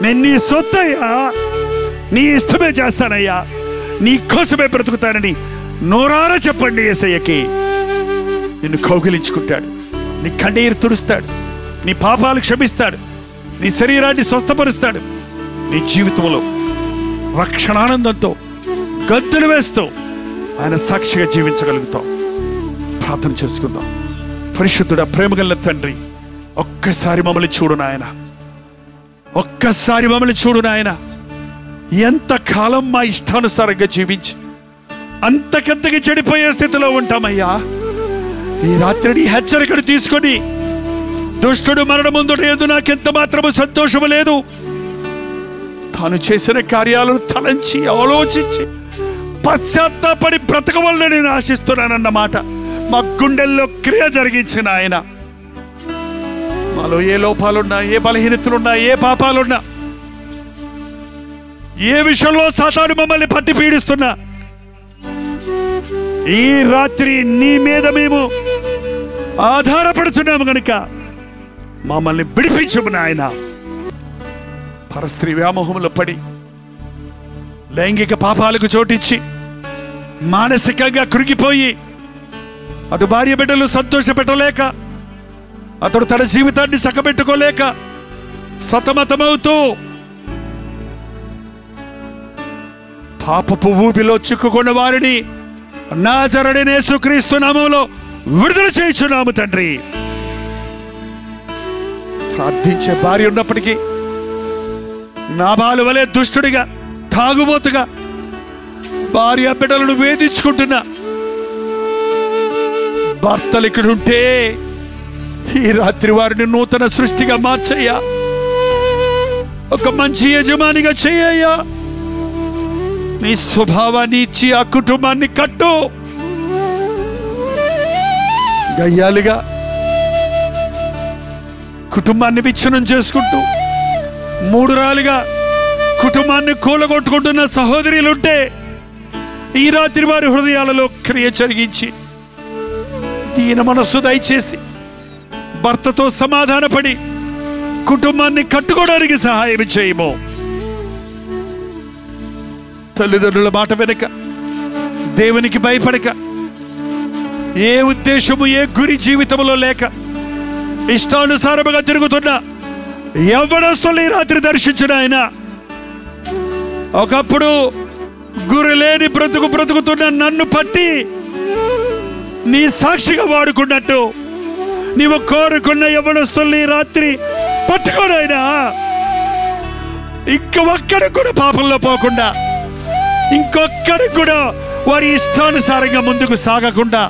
నేను నీ సొత్తు అయ్యా. నీ ఇష్టమే చేస్తానయ్యా, నీ కోసమే బ్రతుకుతానని నోరారా చెప్పండి యేసయ్యకి. నిన్ను కౌగిలించుకుంటాడు, నీ కన్నీరు తుడుస్తాడు, నీ పాపాలు క్షమిస్తాడు, నీ శరీరాన్ని స్వస్థపరుస్తాడు. నీ జీవితంలో రక్షణానందంతో గంతులు వేస్తూ ఆయన సాక్షిగా జీవించగలుగుతాం. ప్రార్థన చేసుకుందాం. పరిశుద్ధుడా, ప్రేమగల తండ్రి, ఒక్కసారి మమ్మల్ని చూడు నాయన, ఒక్కసారి మమ్మల్ని చూడు నాయన. ఎంతకాలం మా ఇష్టానుసారంగా జీవించి అంతకంతకి చెడిపోయే స్థితిలో ఉంటామయ్యా. ఈ రాత్రి నీ హెచ్చరికను తీసుకొని, దుష్టుడు మరణ ముందుట ఏదో నాకెంత మాత్రము సంతోషము లేదు, తాను చేసిన కార్యాలను తలంచి ఆలోచించి పశ్చాత్తాపడి బ్రతకవల్లని నేను ఆశిస్తున్నానన్నమాట మా గుండెల్లో క్రియ జరిగించిన ఆయన. మాలో ఏ లోపాలున్నా, ఏ బలహీనతలున్నా, ఏ పాపాలున్నా, ఏ విషయంలో సాతాను మమ్మల్ని పట్టి పీడిస్తున్నా, ఈ రాత్రి నీ మీద మేము ఆధారపడుతున్నాము గనుక మమ్మల్ని విడిపించము నాయన. పరస్త్రీ వ్యామోహంలో పడి లైంగిక పాపాలకు చోటిచ్చి మానసికంగా కృంగిపోయి అటు భార్య బిడ్డలు సంతోషపెట్టలేక, అతడు తన జీవితాన్ని చక్కబెట్టుకోలేక సతమతమవుతూ పాపపు ఊబిలో చిక్కుకున్న వారిని నాజరేయుడైన యేసుక్రీస్తు నామములో విడుదల చేయుచున్నాము తండ్రి. ప్రార్థించే భార్య ఉన్నప్పటికీ, నాబాలు వలె దుష్టుడిగా, తాగుబోతుగా, భార్య బిడ్డలను వేధించుకుంటున్నా భర్తలు ఇక్కడుంటే ఈ రాత్రి వారిని నూతన సృష్టిగా మార్చయ్యా. ఒక మంచి యజమానిగా చెయ్యయ్యా. నీ స్వభావాన్ని ఇచ్చి ఆ కుటుంబాన్ని కట్టు. గయ్యాలుగా కుటుంబాన్ని విచ్ఛిన్నం చేసుకుంటూ, మూడురాలుగా కుటుంబాన్ని కూలగొట్టుకుంటున్న సహోదరులుంటే ఈ రాత్రి వారి హృదయాలలో క్రియ జరిగించి దీన మనస్సు దయచేసి భర్తతో సమాధానపడి కుటుంబాన్ని కట్టుకోవడానికి సహాయం చేయము. తల్లిదండ్రుల మాట వెనక, దేవునికి భయపడక, ఏ ఉద్దేశము ఏ గురి జీవితంలో లేక ఇష్టానుసారముగా తిరుగుతున్న యవ్వనస్తులు ఈ రాత్రి దర్శించిన ఆయన ఒకప్పుడు గురి లేని బ్రతుకుతున్న నన్ను పట్టి నీ సాక్షిగా వాడుకున్నట్టు నీవు కోరుకున్న యవ్వనస్తుల్ని రాత్రి పట్టుకోనైనా ఇంకొక్కడికి కూడా పాపంలో పోకుండా, ఇంకొక్కడికి కూడా వారి ఇష్టానుసారంగా ముందుకు సాగకుండా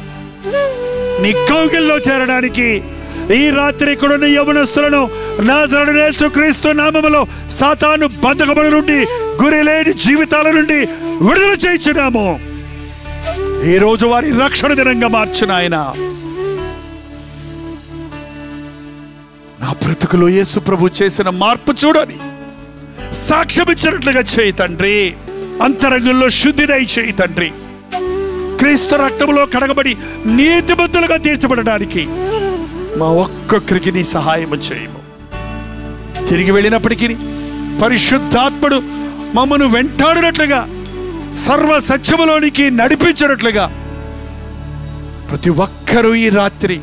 నీ కౌగిల్లో చేరడానికి ఈ రాత్రి ఇక్కడున్న యవ్వనస్తులను నాజరేయుడైన యేసుక్రీస్తు నామములో సాతాను బంధకముల నుండి, గురి లేని జీవితాల నుండి విడుదల చేయించున్నాము. ఈ రోజు వారి రక్షణ దినంగా మార్చిన ఆయన నా బ్రతుకులో యేసు ప్రభు చేసిన మార్పు చూడని సాక్ష్యం ఇచ్చినట్లుగా చేయి తండ్రి. అంతరంగంలో శుద్ధి దయచేయి తండ్రి. క్రీస్తు రక్తంలో కడగబడి నీతిమంతులుగా తీర్చబడడానికి మా ఒక్కొక్కరికి నీ సహాయం చేయము. తిరిగి వెళ్ళినప్పటికీ పరిశుద్ధాత్ముడు మమ్మను వెంటాడినట్లుగా, సర్వ సత్యములోనికి నడిపించినట్లుగా ప్రతి ఒక్కరూ ఈ రాత్రి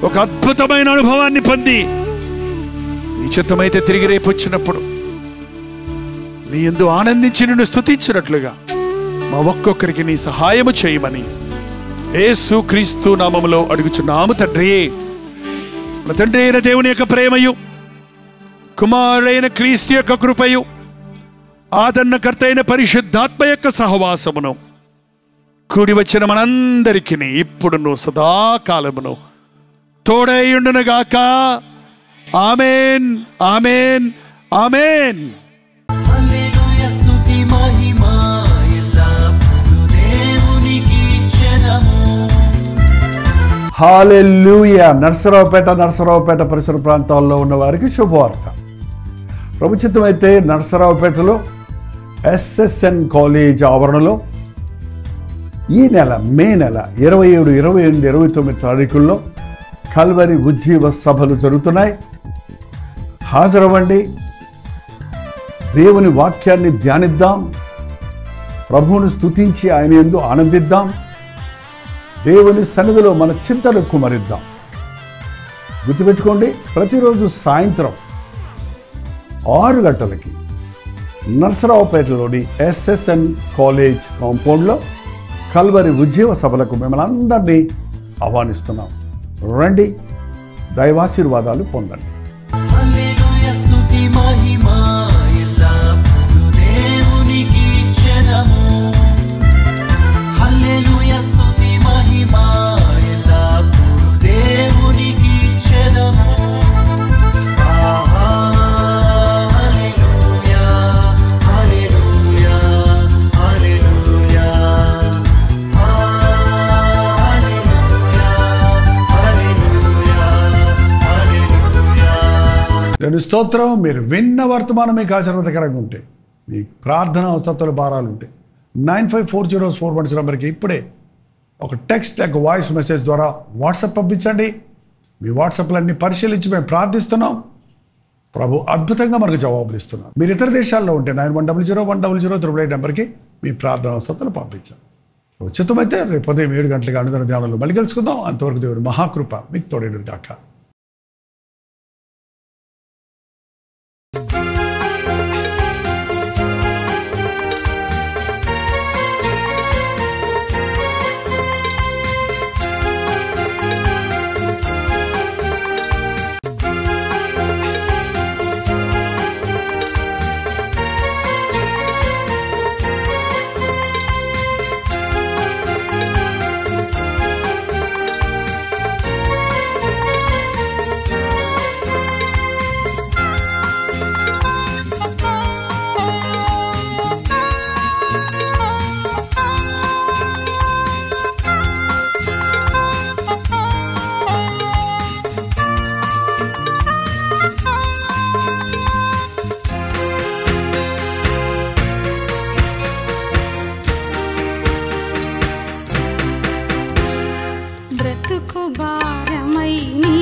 ఒక అద్భుతమైన అనుభవాన్ని పొంది నీ చిత్తమైతే తిరిగి రేపు వచ్చినప్పుడు నీ యందు ఆనందించి నిన్ను స్తుతించినట్లుగా మా ఒక్కొక్కరికి నీ సహాయము చేయమని యేసు క్రీస్తు నామములో అడుగుచున్నాము తండ్రి. మన తండ్రి అయిన దేవుని యొక్క ప్రేమయు, కుమారుడైన క్రీస్తు యొక్క కృపయు, ఆదరణకర్త అయిన పరిశుద్ధాత్మ యొక్క సహవాసమును కూడి వచ్చిన మనందరికీ ఇప్పుడును సదాకాలమును తోడైయుండునుగాక. ఆమేన్, ఆమేన్, ఆమేన్. హల్లెలూయా. నరసరావుపేట పరిసర ప్రాంతాల్లో ఉన్న వారికి శుభవార్త. ప్రభుత్వమైతే నరసరావుపేటలో SSN కాలేజ్ ఆవరణలో ఈ నెల మే నెల 27, 28, 29 తారీఖుల్లో కల్వరి ఉజ్జీవ సభలు జరుగుతున్నాయి. హాజరవ్వండి. దేవుని వాక్యాన్ని ధ్యానిద్దాం. ప్రభువును స్తుతించి ఆయన యందు ఆనందిద్దాం. దేవుని సన్నిధిలో మన చింతలు కుమరిద్దాం. గుర్తుపెట్టుకోండి, ప్రతిరోజు సాయంత్రం 6 గంటలకి నరసరావుపేటలోని SSN కాలేజ్ కాంపౌండ్లో కల్వరి ఉజ్జీవ సభలకు మిమ్మల్ని అందరినీ ఆహ్వానిస్తున్నాం. రండి, దైవాశీర్వాదాలు పొందండి. దేవుని స్తోత్రం. మీరు విన్న వర్తమానం మీకు ఆశీర్వాదకరంగా ఉంటే, మీ ప్రార్థన అవసరాలు భారాలు ఉంటే 954041 నెంబర్కి ఇప్పుడే ఒక టెక్స్ట్ లేక వాయిస్ మెసేజ్ ద్వారా వాట్సాప్ పంపించండి. మీ వాట్సాప్లన్నీ పరిశీలించి మేము ప్రార్థిస్తున్నాం. ప్రభు అద్భుతంగా మనకు జవాబులు ఇస్తున్నాం. మీరు ఇతర దేశాల్లో ఉంటే 9100100088 నెంబర్కి మీ ప్రార్థన అవసరాలు పంపించాం. ఉచితమైతే రేపు ఉదయం 7 గంటలకు అనుదిన ధ్యానంలో మళ్ళీ కలుసుకుందాం. అంతవరకు దేవుని మహాకృప మీకు తోడేడు దాకా. బ్రతుకు భారమై నీ